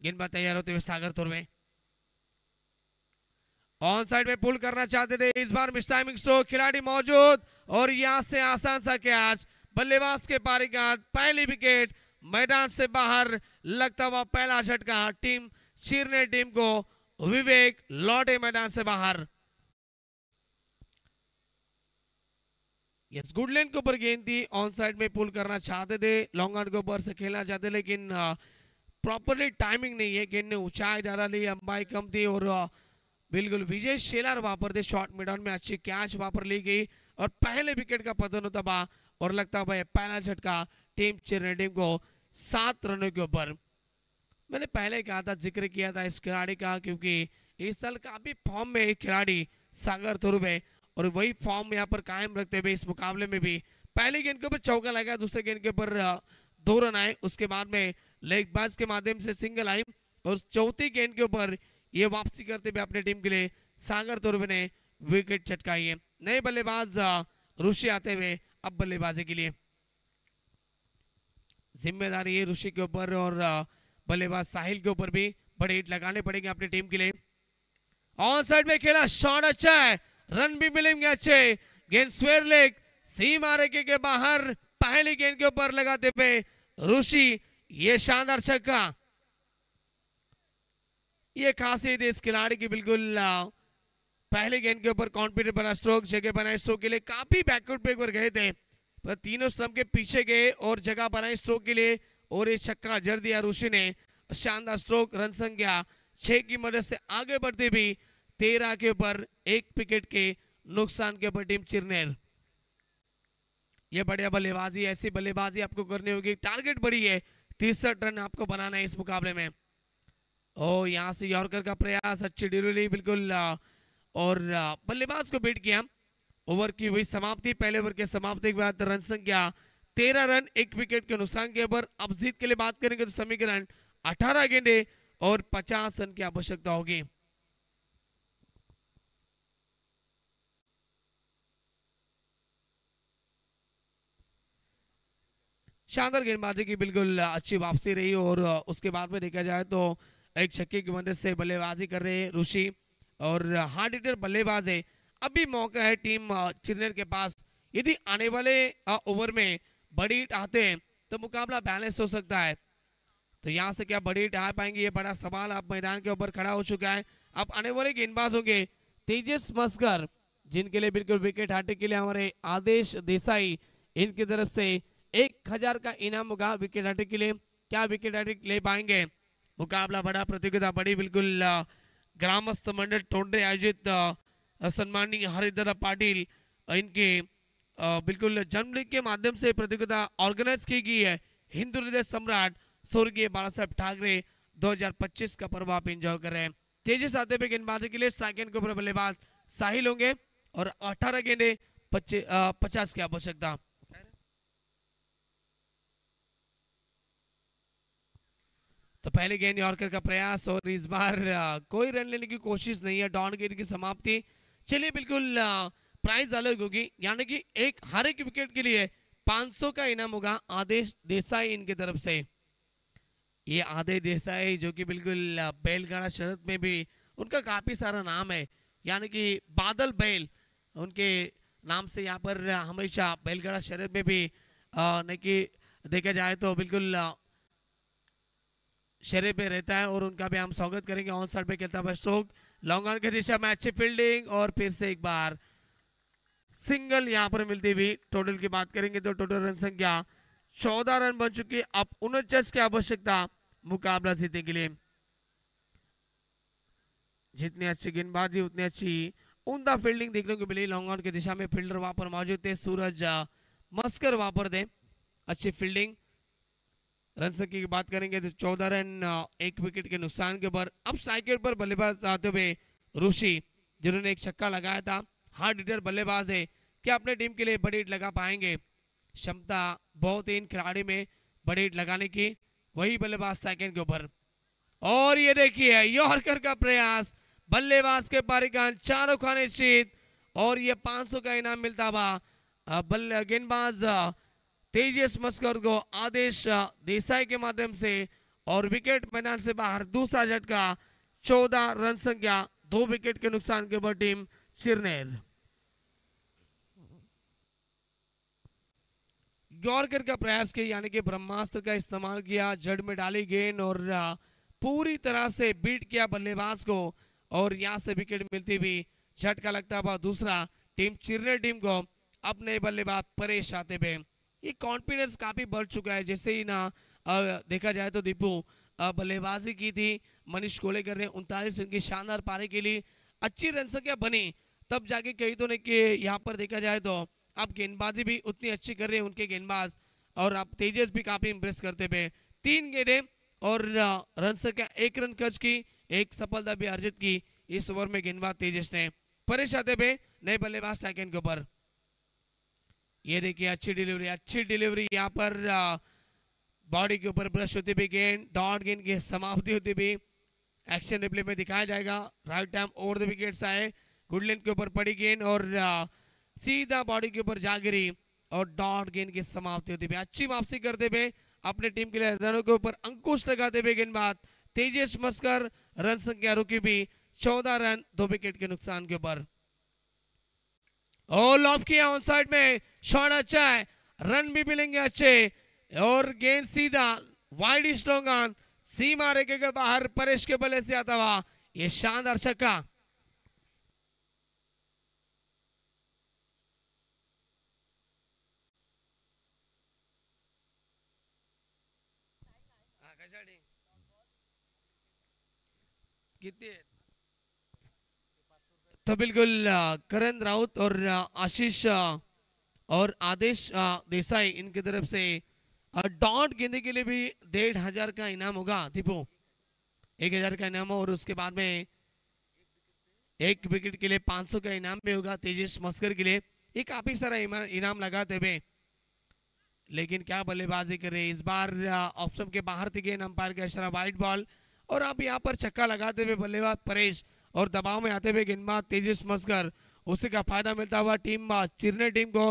गेंदबाज तैयार होते हुए सागर तुर्वे ऑन साइड में पुल करना चाहते थे, इस बार मिस टाइमिंग स्ट्रोक, खिलाड़ी मौजूद और यहां से आसान सा कैच बल्लेबाज के पारी का पहली विकेट मैदान से बाहर लगता हुआ पहला झटका टीम चिरने टीम को। विवेक लौटे मैदान से बाहर। यस गुडलैंड के ऊपर गेंद थी, ऑन साइड में पुल करना चाहते थे, लॉन्ग ऑन के ऊपर से खेलना चाहते लेकिन प्रॉपरली टाइमिंग नहीं है। गेंद ने ऊंचाई ज्यादा ली, अंबाई कम थी और बिल्कुल विजय शेलार वहां पर थे शॉर्ट मिडऑन में, अच्छी कैच वहां पर ली गई और पहले विकेट का पतन होता बा और लगता भाई पहला झटका टीम चिरने टीम को 7 रनों के ऊपर। मैंने पहले कहा था, जिक्र किया था इस खिलाड़ी का क्योंकि इस साल काफी फॉर्म में एक खिलाड़ी सागर तुर्वे और वही फॉर्म यहाँ पर कायम रखते हुए इस मुकाबले में भी पहली गेंद के ऊपर चौका लगा, दूसरे गेंद के ऊपर 2 रन आए, उसके बाद में लेग बाज के माध्यम से सिंगल आई और चौथी गेंद के ऊपर ये वापसी करते हुए अपने टीम के लिए सागर तुर्वे ने विकेट चटकाई है। नए बल्लेबाज ऋषि आते हुए अब बल्लेबाजी के लिए जिम्मेदारी है ऋषि के ऊपर और बल्लेबाज साहिल के ऊपर भी बड़े हिट लगाने पड़ेंगे अपनी टीम के लिए। ऑन साइड में खेला शॉट अच्छा है, रन भी मिलेंगे अच्छे। गेंद स्क्वायर लेग सीमा रेखे के बाहर पहली गेंद के ऊपर लगाते हुए ऋषि, ये शानदार छक्का। ये खासियत है इस खिलाड़ी की बिल्कुल पहले गेंद के ऊपर कॉन्फिडेंट बना स्ट्रोक, जगह बनाई स्ट्रोक के लिए, काफी बैकवर्ड पे एक बार गए थे पर तीनों स्टंप के पीछे गए और जगह बनाई स्ट्रोक के लिए और ये छक्का जड़ दिया ऋषि ने। शानदार स्ट्रोक, रन संख्या 6 की मदद से आगे बढ़ते भी 13 के ऊपर 1 विकेट के नुकसान के ऊपर टीम चिरनेर। ये बढ़िया बल्लेबाजी, ऐसी बल्लेबाजी आपको करनी होगी। टारगेट बड़ी है, 63 रन आपको बनाना है इस मुकाबले में। ओ यहाँ से यॉर्कर का प्रयास, अच्छी डिलीवरी बिल्कुल और बल्लेबाज को बीट किया। ओवर की हुई समाप्ति, पहले ओवर के समाप्ति के बाद रन संख्या 13 रन, 1 विकेट के नुकसान के ऊपर। अब जीत के लिए बात करेंगे तो समीकरण 18 गेंदे और 50 रन की आवश्यकता होगी। शानदार गेंदबाजी की बिल्कुल अच्छी वापसी रही और उसके बाद में देखा जाए तो एक छक्के की मदद से बल्लेबाजी कर रहे हैं ऋषि और हार्ड हिटर बल्लेबाज है। अभी मौका है टीम चिरनेर के पास। यदि आने वाले ओवर में बड़ी हिट आते हैं तो मुकाबला बैलेंस हो सकता है। तो यहाँ से क्या बड़ी हिट आ पाएंगे, ये बड़ा सवाल अब मैदान के ऊपर खड़ा हो चुका है। अब आने वाले गेंदबाज होंगे तेजस मस्कर, जिनके लिए बिल्कुल विकेट हाटे के लिए हमारे आदेश देसाई, इनकी तरफ से 1000 का इनाम होगा विकेट हाटे के लिए। क्या विकेट हाटे ले पाएंगे? मुकाबला बड़ा, प्रतियोगिता बड़ी, बिल्कुल ग्रामस्थ मंडल टोंडे आयोजित सम्माननीय हरिधर पाटिल इनके बिल्कुल जन्मदिन के माध्यम से प्रतियोगिता ऑर्गेनाइज की गई है। हिंदू हृदय सम्राट स्वर्गीय बाला साहब ठाकरे 2025 का पर्व आप एंजॉय कर रहे हैं। तेजी से आते हुए गेंदबाजी के लिए स्ट्राइक के ऊपर बल्लेबाज साहिल होंगे और 18 गेंदे 50 की आवश्यकता। तो पहले गेंद यॉर्कर का प्रयास और इस बार कोई रन लेने की कोशिश नहीं है। डॉन गेंद की समाप्ति। चलिए बिल्कुल प्राइस अलग होगी, यानी कि हर एक विकेट के लिए 500 का इनाम होगा आदेश देसाई इनकी तरफ से। ये आदेश देसाई जो कि बिल्कुल बैलगाड़ा शरद में भी उनका काफी सारा नाम है, यानी कि बादल बैल उनके नाम से यहाँ पर हमेशा बैलगाड़ा शरद में भी नहीं कि देखा जाए तो बिल्कुल शरीर पे रहता है और उनका भी हम स्वागत करेंगे। ऑन साइड पे खेलता हुआ स्ट्रोक, लॉन्ग ऑन की दिशा में अच्छी फील्डिंग और फिर से एक बार सिंगल यहाँ पर मिलती हुई। टोटल की बात करेंगे तो टोटल रन संख्या 14 रन बन चुकी है। अब 49 की आवश्यकता मुकाबला जीतने के लिए। जितनी अच्छी गेंदबाजी उतनी अच्छी उमदा फील्डिंग देखने को मिली। लॉन्ग ऑन की दिशा में फील्डर वहां पर मौजूद थे, सूरज मस्कर वहां पर थे, अच्छी फील्डिंग। रन संख्या की बात करेंगे तो 14 रन, 1 विकेट के नुकसान के ऊपर। अब स्ट्राइक पर बल्लेबाज आते हुए ऋषि, जिन्होंने एक छक्का लगाया था। हार्ड हिटर बल्लेबाज है, क्या अपने टीम के लिए बड़ी हिट लगा पाएंगे? क्षमता बहुत इन खिलाड़ी में बड़ी हिट लगाने की। वही बल्लेबाज सेकंड के ऊपर और ये देखिए यॉर्कर का प्रयास, बल्लेबाज के पारिकान चारों खाने शीत और ये 500 का इनाम मिलता हुआ गेंदबाज तेजस मस्कर को आदेश देसाई के माध्यम से। और विकेट मैदान से बाहर दूसरा झटका, 14 रन संख्या, 2 विकेट के नुकसान के ऊपर टीम चिरनेर। यॉर्कर का प्रयास किया, यानी कि ब्रह्मास्त्र का इस्तेमाल किया, जड़ में डाली गेंद और पूरी तरह से बीट किया बल्लेबाज को और यहां से विकेट मिलती हुई। झटका लगता हुआ दूसरा टीम चिरनेर टीम को। अपने बल्लेबाज परेश आते हुए ये कॉन्फिडेंस काफी बढ़ चुका है। जैसे ही ना देखा जाए तो दीपू बल्लेबाजी की थी, मनीष कोलेकर ने 39 रन की शानदार पारी के लिए अच्छी रन संख्या बनी, तब जाके कही तो नहीं कि यहाँ पर देखा जाए तो अब गेंदबाजी भी उतनी अच्छी कर रहे हैं उनके गेंदबाज और अब तेजस भी काफी इंप्रेस करते हुए। 3 गेंदें और रन संख्या 1 रन खर्च की, 1 सफलता भी अर्जित की इस ओवर में गेंदबाज तेजस ने। परेश आते हुए नए बल्लेबाज सेकंड के ऊपर। ये देखिए अच्छी डिलीवरी यहाँ पर बॉडी के ऊपर ब्रश होती हुई गेंद, डॉट गेंद की समाप्ति होती हुई। एक्शन रिप्ले में दिखाया जाएगा। Right time over the wickets आए, गुडलैंड के ऊपर पड़ी गेंद और सीधा बॉडी के ऊपर जा गिरी और डॉट गेंद की समाप्ति होती हुई। अच्छी वापसी करते हुए अपने टीम के लिए रनों के ऊपर अंकुश लगाते हुए गेंदबाज तेजस मस्कर। रन संख्या रुकी भी 14 रन, 2 विकेट के नुकसान के ऊपर। और लॉब किया ऑन साइड में, शॉट अच्छा है, रन भी मिलेंगे अच्छे और गेंद सीधा वाइड स्ट्रॉन्ग ऑन, सीमा रेखे के बाहर परेश के बल्ले से आता हुआ ये शानदार छक्का। कितनी तो बिल्कुल करण राउत और आशीष और आदेश देसाई इनकी तरफ से डॉट गेंदे के लिए भी 1500 का इनाम होगा दीपू, 1000 का इनाम और उसके बाद में एक विकेट के लिए 500 का इनाम भी होगा तेजस मस्कर के लिए। ये काफी सारा इनाम लगाते हुए, लेकिन क्या बल्लेबाजी कर रहे हैं इस बार, ऑप्शन के बाहर थी गेंद, अंपायर का इशारा वाइड बॉल। और अब यहाँ पर छक्का लगाते हुए बल्लेबाज परेश और दबाव में आते हुए गेंदबाज तेजस मस्कर, उसी का फायदा मिलता हुआ टीम चिरने टीम को।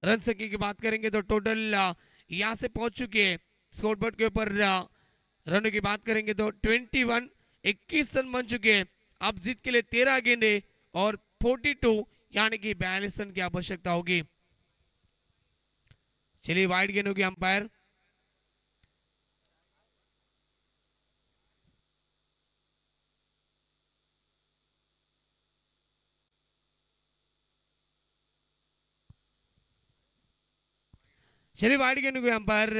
रन संख्या की बात करेंगे तो टोटल यहाँ से पहुंच चुके हैं स्कोर बोर्ड के ऊपर। रनों की बात करेंगे तो 21 रन बन चुके हैं। अब जीत के लिए 13 गेंदे और 42 यानी कि 42 रन की आवश्यकता होगी। चलिए वाइड गेंद होगी अंपायर। चलिए वाइड गेंद होगी अंपायर,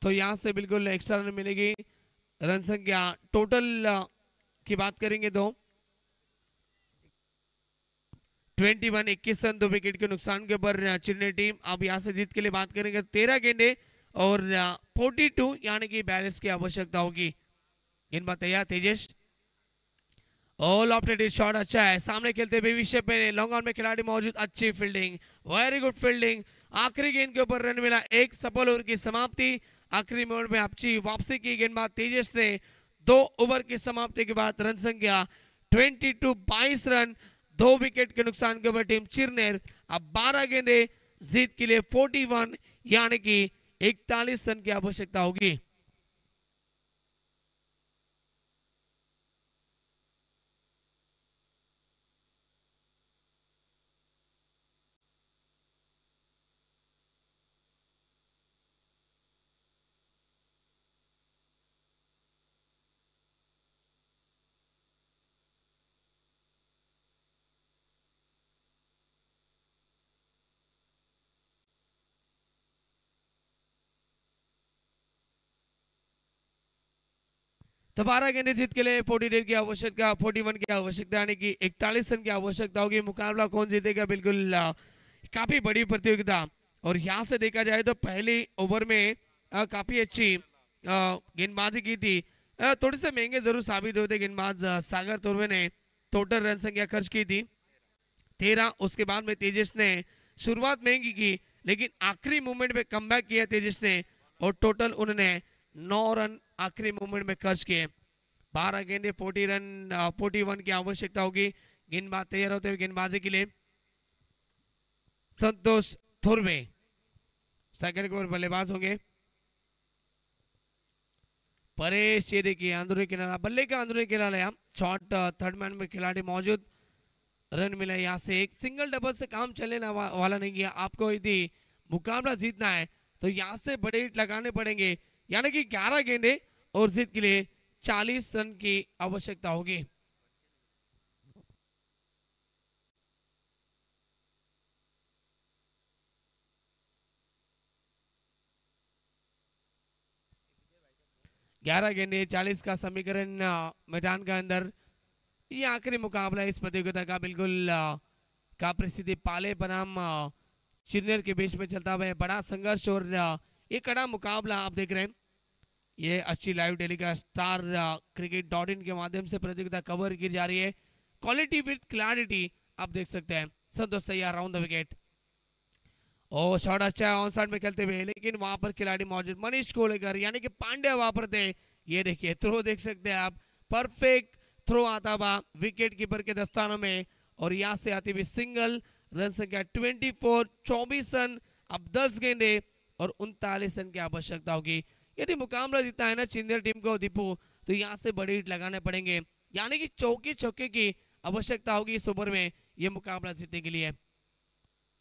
तो यहां से बिल्कुल एक्स्ट्रा रन मिलेगी। रन संख्या टोटल की बात करेंगे तो 21 रन, 2 विकेट के नुकसान के ऊपर चेन्नई टीम। अब यहां से जीत के लिए बात करेंगे 13 गेंदे और 42 यानी कि 42 की आवश्यकता होगी। गेंदबाज तैयार तेजस, ऑल ऑप्टेड शॉट अच्छा है, सामने खेलते हुए विषय पे लॉन्ग ऑन में खिलाड़ी मौजूद, अच्छी फील्डिंग, वेरी गुड फील्डिंग। आखिरी गेंद के ऊपर रन मिला, एक सफल ओवर की समाप्ति। आखिरी मोड में अच्छी वापसी की गेंदबाज तेजस ने। 2 ओवर की समाप्ति के बाद रन संख्या 22 रन, 2 विकेट के नुकसान के ऊपर टीम चिरनेर अब 12 गेंदे, जीत के लिए 41 यानी कि 41 रन की आवश्यकता होगी। तो 12 गेंदे जीत के लिए 48 की आवश्यकता, 41 की आवश्यकता यानी कि 41 रन की आवश्यकता होगी। मुकाबला कौन जीतेगा, बिल्कुल काफी बड़ी प्रतियोगिता। और यहाँ से देखा जाए तो पहली ओवर में काफी अच्छी गेंदबाजी की थी। थोड़ी से महंगे जरूर साबित होते गेंदबाज सागर तुर्वे ने। टोटल रन संख्या खर्च की थी 13। उसके बाद में तेजस ने शुरुआत महंगी की, लेकिन आखिरी मूवमेंट में कमबैक किया तेजस ने और टोटल उन्होंने 9 रन आखिरी मूवमेंट में खर्च किए। 12 गेंदे 40 रन, 41 की आवश्यकता होगी। गेंदबाज तैयार होते हुए गेंदबाजी के लिए संतोष थुर्वे, सेकंड के ओवर बल्लेबाज होंगे परेश। ये देखिए अंदरूनी किनारा, बल्ले का अंदरूनी किनारा, शॉट थर्ड मैन में खिलाड़ी मौजूद। रन मिला यहाँ से एक, सिंगल डबल से काम चलने वाला नहीं है। आपको यदि मुकाबला जीतना है तो यहाँ से बड़े हिट लगाने पड़ेंगे, यानी कि 11 गेंदे और जीत के लिए 40 रन की आवश्यकता होगी। ग्यारह गेंदे 40 का समीकरण मैदान के अंदर। ये आखिरी मुकाबला इस प्रतियोगिता का, बिल्कुल का परिस्थिति पाले बनाम चिन्नर के बीच में चलता हुआ है बड़ा संघर्ष और ये कड़ा मुकाबला आप देख रहे हैं। ये अच्छी लाइव टेलीकास्ट स्टार cricket.in के माध्यम से प्रतियोगिता कवर की जा रही है। क्वालिटी विद क्लैरिटी आप देख सकते हैं। संतोष तैयार, राउंड द विकेट। ओ शॉट अच्छा है ऑन साइड में खेलते हुए, लेकिन वहां पर खिलाड़ी मौजूद मनीष कोलेकर यानी कि पांड्या वहां पर थे। ये देखिए थ्रो देख सकते हैं आप, परफेक्ट थ्रो आता हुआ विकेट कीपर के दस्तानों में और यहाँ से आती हुई सिंगल। रन संख्या 24, 24 रन, अब 10 गेंदे और 39 रन की आवश्यकता होगी। यदि मुकाबला जीतना है ना चिंदर टीम को दीपू, तो यहाँ से बड़ी हिट लगाने पड़ेंगे, यानी कि चौके छक्के की आवश्यकता होगी इस ओवर में ये मुकाबला जीतने के लिए।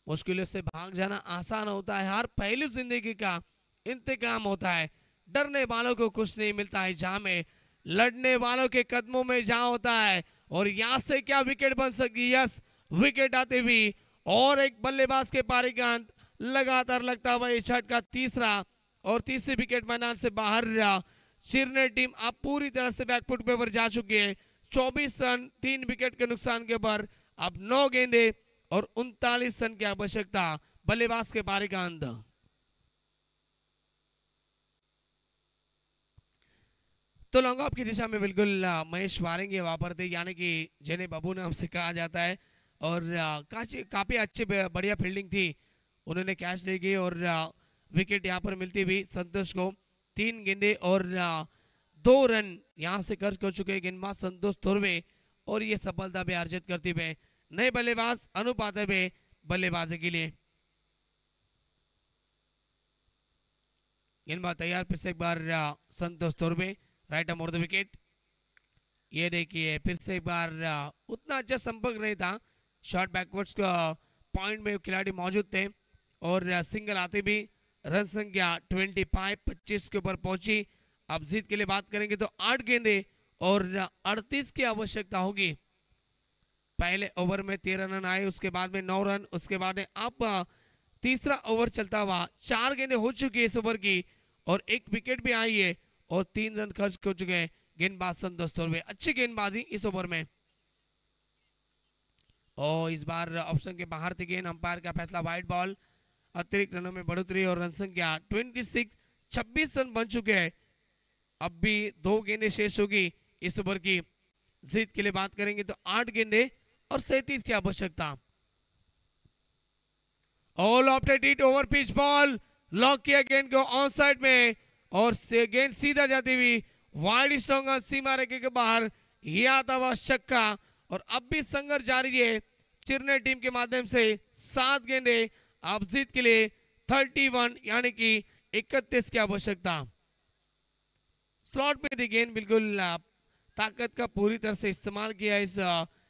मुश्किलों से भाग जाना आसान होता है, हर पहलू जिंदगी का इंतकाम होता है। डरने वालों को कुछ नहीं मिलता है जहां में, लड़ने वालों के कदमों में जहां होता है। और यहां से क्या विकेट बन सकती है, यस विकेट आते हुई और एक बल्लेबाज के पारी का अंत लगातार लगता हुआ ये छठ का तीसरा और तीसरी विकेट मैदान से बाहर। चिरने टीम अब पूरी तरह से बैकफुट पे पर जा चुकी है। 24 रन 3 विकेट के नुकसान के ऊपर अब 9 गेंदे और 39 रन की आवश्यकता। बल्लेबाज के पारी का अंत। तो लॉन्ग ऑफ की दिशा में बिल्कुल महेश मारेंगे वापरते, यानी कि जिन्हें बाबू नाम से कहा जाता है, और काफी अच्छी बढ़िया फील्डिंग थी, उन्होंने कैच ले गई और विकेट यहाँ पर मिलती हुई संतोष को। 3 गेंदे और 2 रन यहाँ से खर्च कर चुके गेंदबाज संतोष थोरवे, और ये सफलता भी अर्जित करते हुए नए बल्लेबाज अनूप आते हुए बल्लेबाजी के लिए। गेंदबाज तैयार, फिर से एक बार Santosh Thorve right arm over the wicket. ये देखिए फिर से एक बार उतना अच्छा संपर्क नहीं था, शॉट बैकवर्ड्स का पॉइंट में खिलाड़ी मौजूद थे, और सिंगल आते भी रन संख्या 25 के ऊपर पहुंची। अब जीत के लिए बात करेंगे तो 8 गेंदे और 38 की आवश्यकता होगी। पहले ओवर में 13 रन आए, उसके बाद में 9 रन, उसके बाद में अब तीसरा ओवर चलता हुआ 4 गेंदे हो चुकी है इस ओवर की, और 1 विकेट भी आई है, और 3 रन खर्च हो चुके हैं गेंदबाज संतोष थोरवे। अच्छी गेंदबाजी इस ओवर में, और इस बार ऑप्शन के बाहर थी गेंद, अंपायर का फैसला वाइड बॉल। अतिरिक्त रनों में बढ़ोतरी और रन संख्या 26 रन बन चुके हैं। अब भी 2 गेंदे शेष होगी इस ओवर की। जीत के लिए बात करेंगे तो 8 गेंदे और 37 की आवश्यकता। ऑल ऑफ्टेड hit over pitch ball, lock किया गेंद को ऑन साइड में, और से गेंद सीधा जाती हुई वाइड स्ट्रॉन्ग सीमा रेखे के बाहर, ये आता हुआ छक्का। और अब भी संघर्ष जारी है चिरने टीम के माध्यम से। 7 गेंदे अब जीत के लिए 31 यानी कि 31 की आवश्यकता। स्लॉट में थी गेंद, बिल्कुल ताकत का पूरी तरह से इस्तेमाल किया इस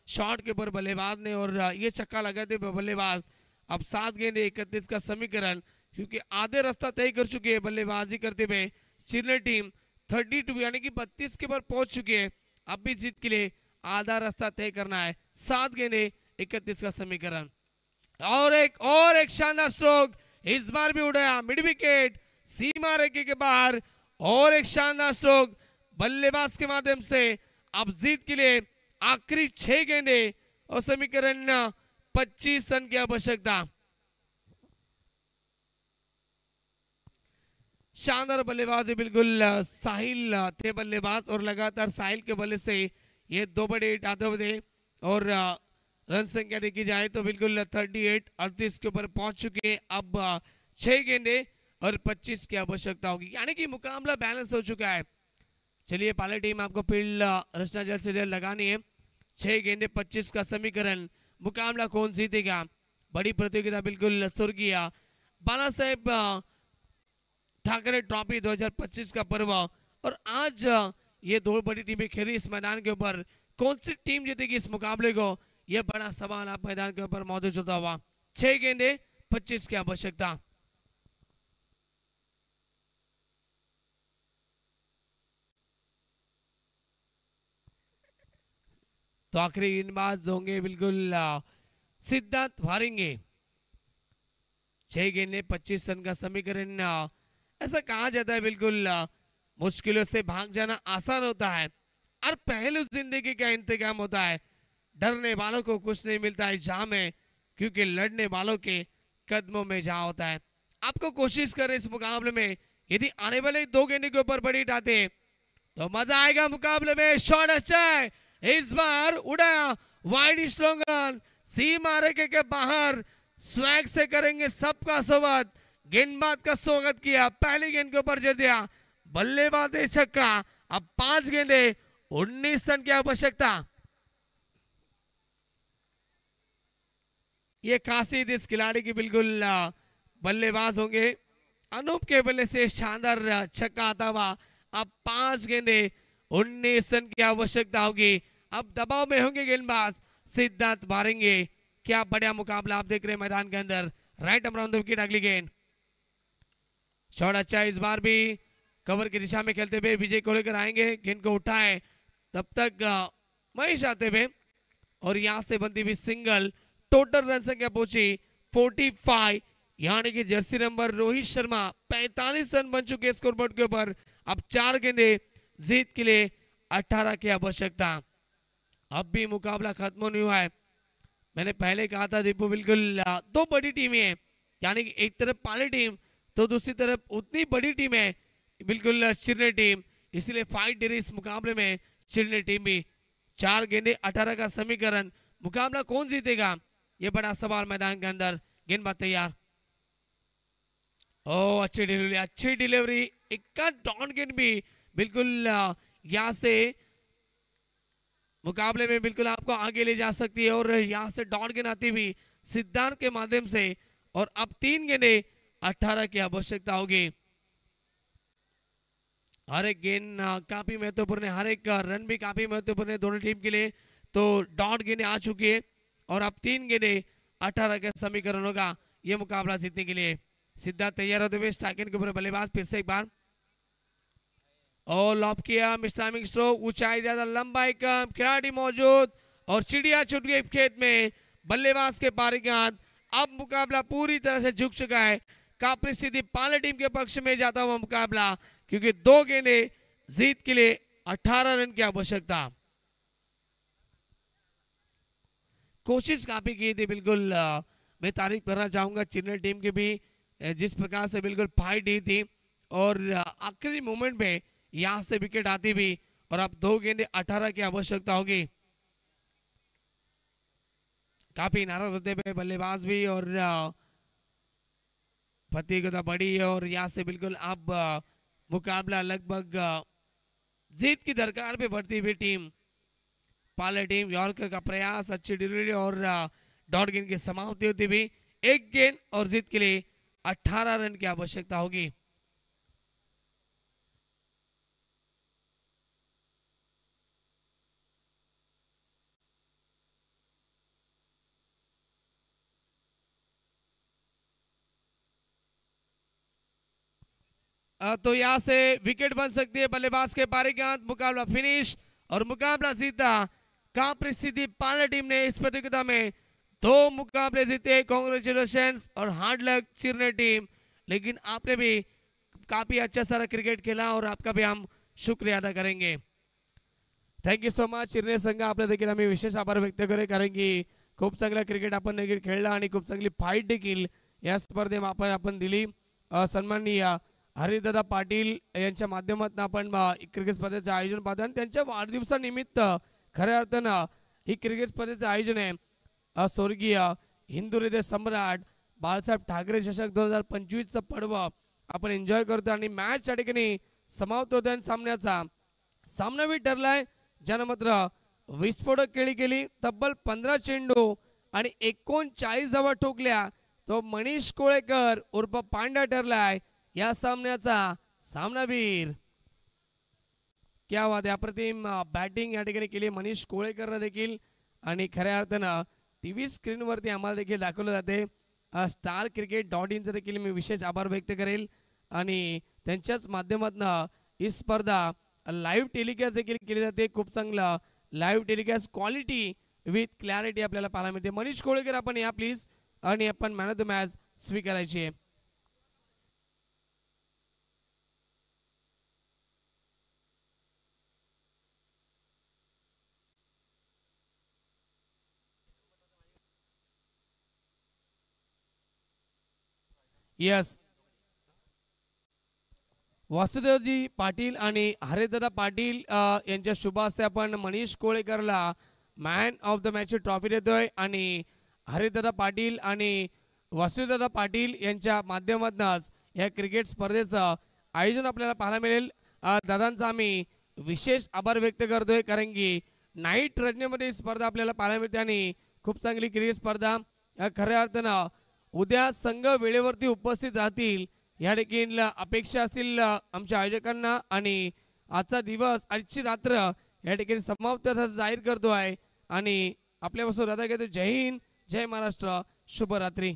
शॉट के ऊपर बल्लेबाज ने, और ये छक्का लगाते हुए बल्लेबाज। अब 7 गेंदे 31 का समीकरण, क्योंकि आधे रास्ता तय कर चुकी है बल्लेबाजी करते हुए चिरने टीम। 32 यानी कि 32 के ऊपर पहुंच चुकी है। अब भी जीत के लिए आधा रास्ता तय करना है। 7 गेंदे 31 का समीकरण, और एक शानदार स्ट्रोक इस बार भी उड़ाया मिड विकेट सीमा रेखे के बाहर, और एक शानदार स्ट्रोक बल्लेबाज के माध्यम से। अब जीत के लिए आखिरी 6 गेंदे और समीकरण 25 रन की आवश्यकता। शानदार बल्लेबाजी, बिल्कुल साहिल थे बल्लेबाज, और लगातार साहिल के बल्ले से ये 2 बड़े हिट आते हुए, और रन संख्या देखी जाए तो बिल्कुल 38 के ऊपर पहुंच चुके हैं। अब 6 गेंदे और 25 की आवश्यकता होगी, यानी कि मुकाबला बैलेंस हो चुका है। चलिए पहले टीम आपको फील्ड रचना जल्द से जल्द लगानी है। 6 गेंदे 25 का समीकरण, मुकाबला कौन जीतेगा? बड़ी प्रतियोगिता, बिल्कुल स्वर्गीय बाला साहेब ठाकरे ट्रॉफी 2025 का पर्व, और आज ये 2 बड़ी टीमें खेली इस मैदान के ऊपर। कौन सी टीम जीतेगी इस मुकाबले को, यह बड़ा सवाल आप मैदान के ऊपर मौजूद होता हुआ। 6 गेंदे 25 की आवश्यकता। तो आखिरी गेंदबाज होंगे बिल्कुल सिद्धार्थ वारिंगे। 6 गेंदे 25 रन का समीकरण। ऐसा कहा जाता है बिल्कुल मुश्किलों से भाग जाना आसान होता है, और पहलू जिंदगी का इंतजाम होता है। डरने वालों को कुछ नहीं मिलता है जहां में, क्योंकि लड़ने वालों के कदमों में जहां होता है। आपको कोशिश करें इस मुकाबले में, यदि आने वाले 2 गेंदे के ऊपर बड़ी डालते तो मजा आएगा मुकाबले में। शॉट अच्छा है, इस बार उड़ाया वाइड स्ट्रॉन्ग रन सीमा रेखे के बाहर। स्वैग से करेंगे सबका स्वागत, गेंदबाज का स्वागत किया, पहली गेंद के ऊपर जड़ दिया, बल्लेबाज ने छक्का। अब 5 गेंदे 19 रन की आवश्यकता। ये खासियत इस खिलाड़ी की, बिल्कुल बल्लेबाज होंगे। अनूप के बल्ले से शानदार छक्का आता हुआ। अब 5 गेंदे 19 रन की आवश्यकता होगी। अब दबाव में होंगे गेंदबाज सिद्धार्थ मारेंगे। क्या बढ़िया मुकाबला आप देख रहे हैं मैदान के अंदर। राइट अराउंड द विकेट, अगली गेंद शॉट अच्छा है, इस बार भी कवर की दिशा में खेलते हुए विजय को लेकर आएंगे। गेंद को उठाए, तब तक महेश आते हुए, और यहां से बनती हुई सिंगल। टोटल रन संख्या पहुंची 45, यानी कि jersey number Rohit Sharma 45 run बन चुके स्कोरबोर्ड के ऊपर। अब 4 गेंदे, जीत के लिए 18 की आवश्यकता। अब भी मुकाबला खत्म नहीं हुआ है। मैंने पहले कहा था दीपू, बिल्कुल 2 बड़ी टीमें हैं, यानी कि एक तरफ पाली टीम तो दूसरी तरफ उतनी बड़ी टीम है बिल्कुल चिरने टीम, इसलिए फाइट डेरी इस मुकाबले में चिरने टीम भी। 4 गेंदे 18 का समीकरण, मुकाबला कौन जीतेगा ये बड़ा सवाल मैदान के अंदर। गेंदबाज तैयार, ओ अच्छी डिलीवरी, इक्का डॉन गेंद भी बिल्कुल यहाँ से मुकाबले में बिल्कुल आपको आगे ले जा सकती है। और यहाँ से डॉन गेंद आती हुई सिद्धांत के माध्यम से, और अब 3 गेंदे 18 की आवश्यकता होगी। हर एक गेंद काफी महत्वपूर्ण है, हर एक रन भी काफी महत्वपूर्ण है दोनों टीम के लिए। तो डॉट गेंदे आ चुकी है और अब 3 गेंदे 18 का समीकरण होगा ये मुकाबला जीतने के लिए। सिद्धार्थ तैयार होते हुए स्ट्राइकिंग के ऊपर बल्लेबाज फिर से एक बार, और लॉप किया मिस्टाइमिंग स्ट्रोक, ऊंचाई ज्यादा लंबाई कम, खिलाड़ी मौजूद और चिड़िया छूट गई खेत में। बल्लेबाज के पारी के हाथ, अब मुकाबला पूरी तरह से झुक चुका है। काफी सीधी पाले टीम के पक्ष में जाता हुआ मुकाबला, क्योंकि 2 गेंदे जीत के लिए 18 रन की आवश्यकता। कोशिश काफी की थी बिल्कुल, मैं तारीफ करना चाहूंगा चिन्नई टीम की भी, जिस प्रकार से बिल्कुल फाइट दी थी और आखिरी मोमेंट में यहां से विकेट आती भी। और अब 2 गेंदे 18 की आवश्यकता होगी। काफी नाराज होते हुए बल्लेबाज भी, और प्रतियोगिता बड़ी है और यहाँ से बिल्कुल अब मुकाबला लगभग जीत की दरकार पे बढ़ती हुई टीम पाले टीम। यॉर्कर का प्रयास, अच्छी डिलीवरी और डॉट गेंद की समाप्ति होती हुई 1 गेंद और जीत के लिए 18 रन की आवश्यकता होगी। तो यहाँ से विकेट बन सकती है बल्लेबाज के पारी के हाथ। मुकाबला फिनिश और मुकाबला जीता कापरी सीधी पाले टीम ने। इस प्रतियोगिता में 2 मुकाबले जीते, कांग्रेचुलेशन और हार्ड लक चिरने टीम। लेकिन आपने भी काफी अच्छा सारा क्रिकेट खेला और आपका भी हम शुक्रिया अदा करेंगे। थँक्यू सो मच चिरने संघ, आपल्या देखील आम्ही विशेष आभार व्यक्त करे, कारण की खूप चांगला क्रिकेट आपण देखील खेळला आणि खूप चांगली फाईट देखील या स्पर्धेत आपण दिली। सन्माननीय हरिदादा पाटील यांच्या माध्यमातून आपण क्रिकेट स्पर्धेचं आयोजन पाहतो आणि त्यांच्या वाढदिवसानिमित्त खऱ्या अर्थानं ही क्रिकेट स्पर्धेचं आयोजन आहे। स्वर्गीय हिंदू हृदय सम्राट बाळासाहेब ठाकरे चषक 2025चा पर्व आपण एन्जॉय करतो आणि मॅच या ठिकाणी समाप्त होते आणि सामन्याचा सामनावी ठरलाय, ज्यानं मात्र विस्फोटक खेळी केली। तब्बल 15 चेंडू आणि 39 धावा ठोकल्या। तो मनीष कोळेकर उर्फ पांड्या ठरलाय या सामन्याचा सामनावीर। क्या बात आहे, अप्रतिम बॅटिंग या ठिकाणी केली मनीष कोळेकर देखील, आणि खऱ्या अर्थानं टीव्ही स्क्रीनवरती आम्हाला देखील दाखवलं जाते। स्टार क्रिकेट .in देखील मी विशेष आभार व्यक्त करेल, आणि त्यांच्याच माध्यमातून ही स्पर्धा लाईव्ह टेलिकास्ट देखील केली जाते। खूप चांगला live telecast quality with clarity आपल्याला पाहायला मिळते। मनीष कोळेकर आपण या प्लीज, आणि आपण मॅन ऑफ द मॅच स्वीकारायची आहे। यस, वासुदेवजी पाटील आणि हरिदादा पाटील यांच्या शुभ हस्ते आपण मनीष कोळेकरला man of the match trophy देतोय, आणि हरिदादा पाटील आणि वासुदेवदादा पाटील यांच्या माध्यमातूनच या क्रिकेट स्पर्धेचं आयोजन आपल्याला पाहायला मिळेल। दादांचा आम्ही विशेष आभार व्यक्त करतोय, कारण की नाईट रजनीमध्ये स्पर्धा आपल्याला पाहायला मिळते आणि खूप चांगली क्रिकेट स्पर्धा। खऱ्या अर्थानं उद्या संघ वेळेवरती उपस्थित राहतील या देखील अपेक्षा असतील आमच्या आयोजकांना, आणि आजचा दिवस आजची रात्र या ठिकाणी समाप्त जाहीर करतो आहे, आणि आपल्यापासून रजा घेतो। जय हिंद, जय महाराष्ट्र, शुभरात्री।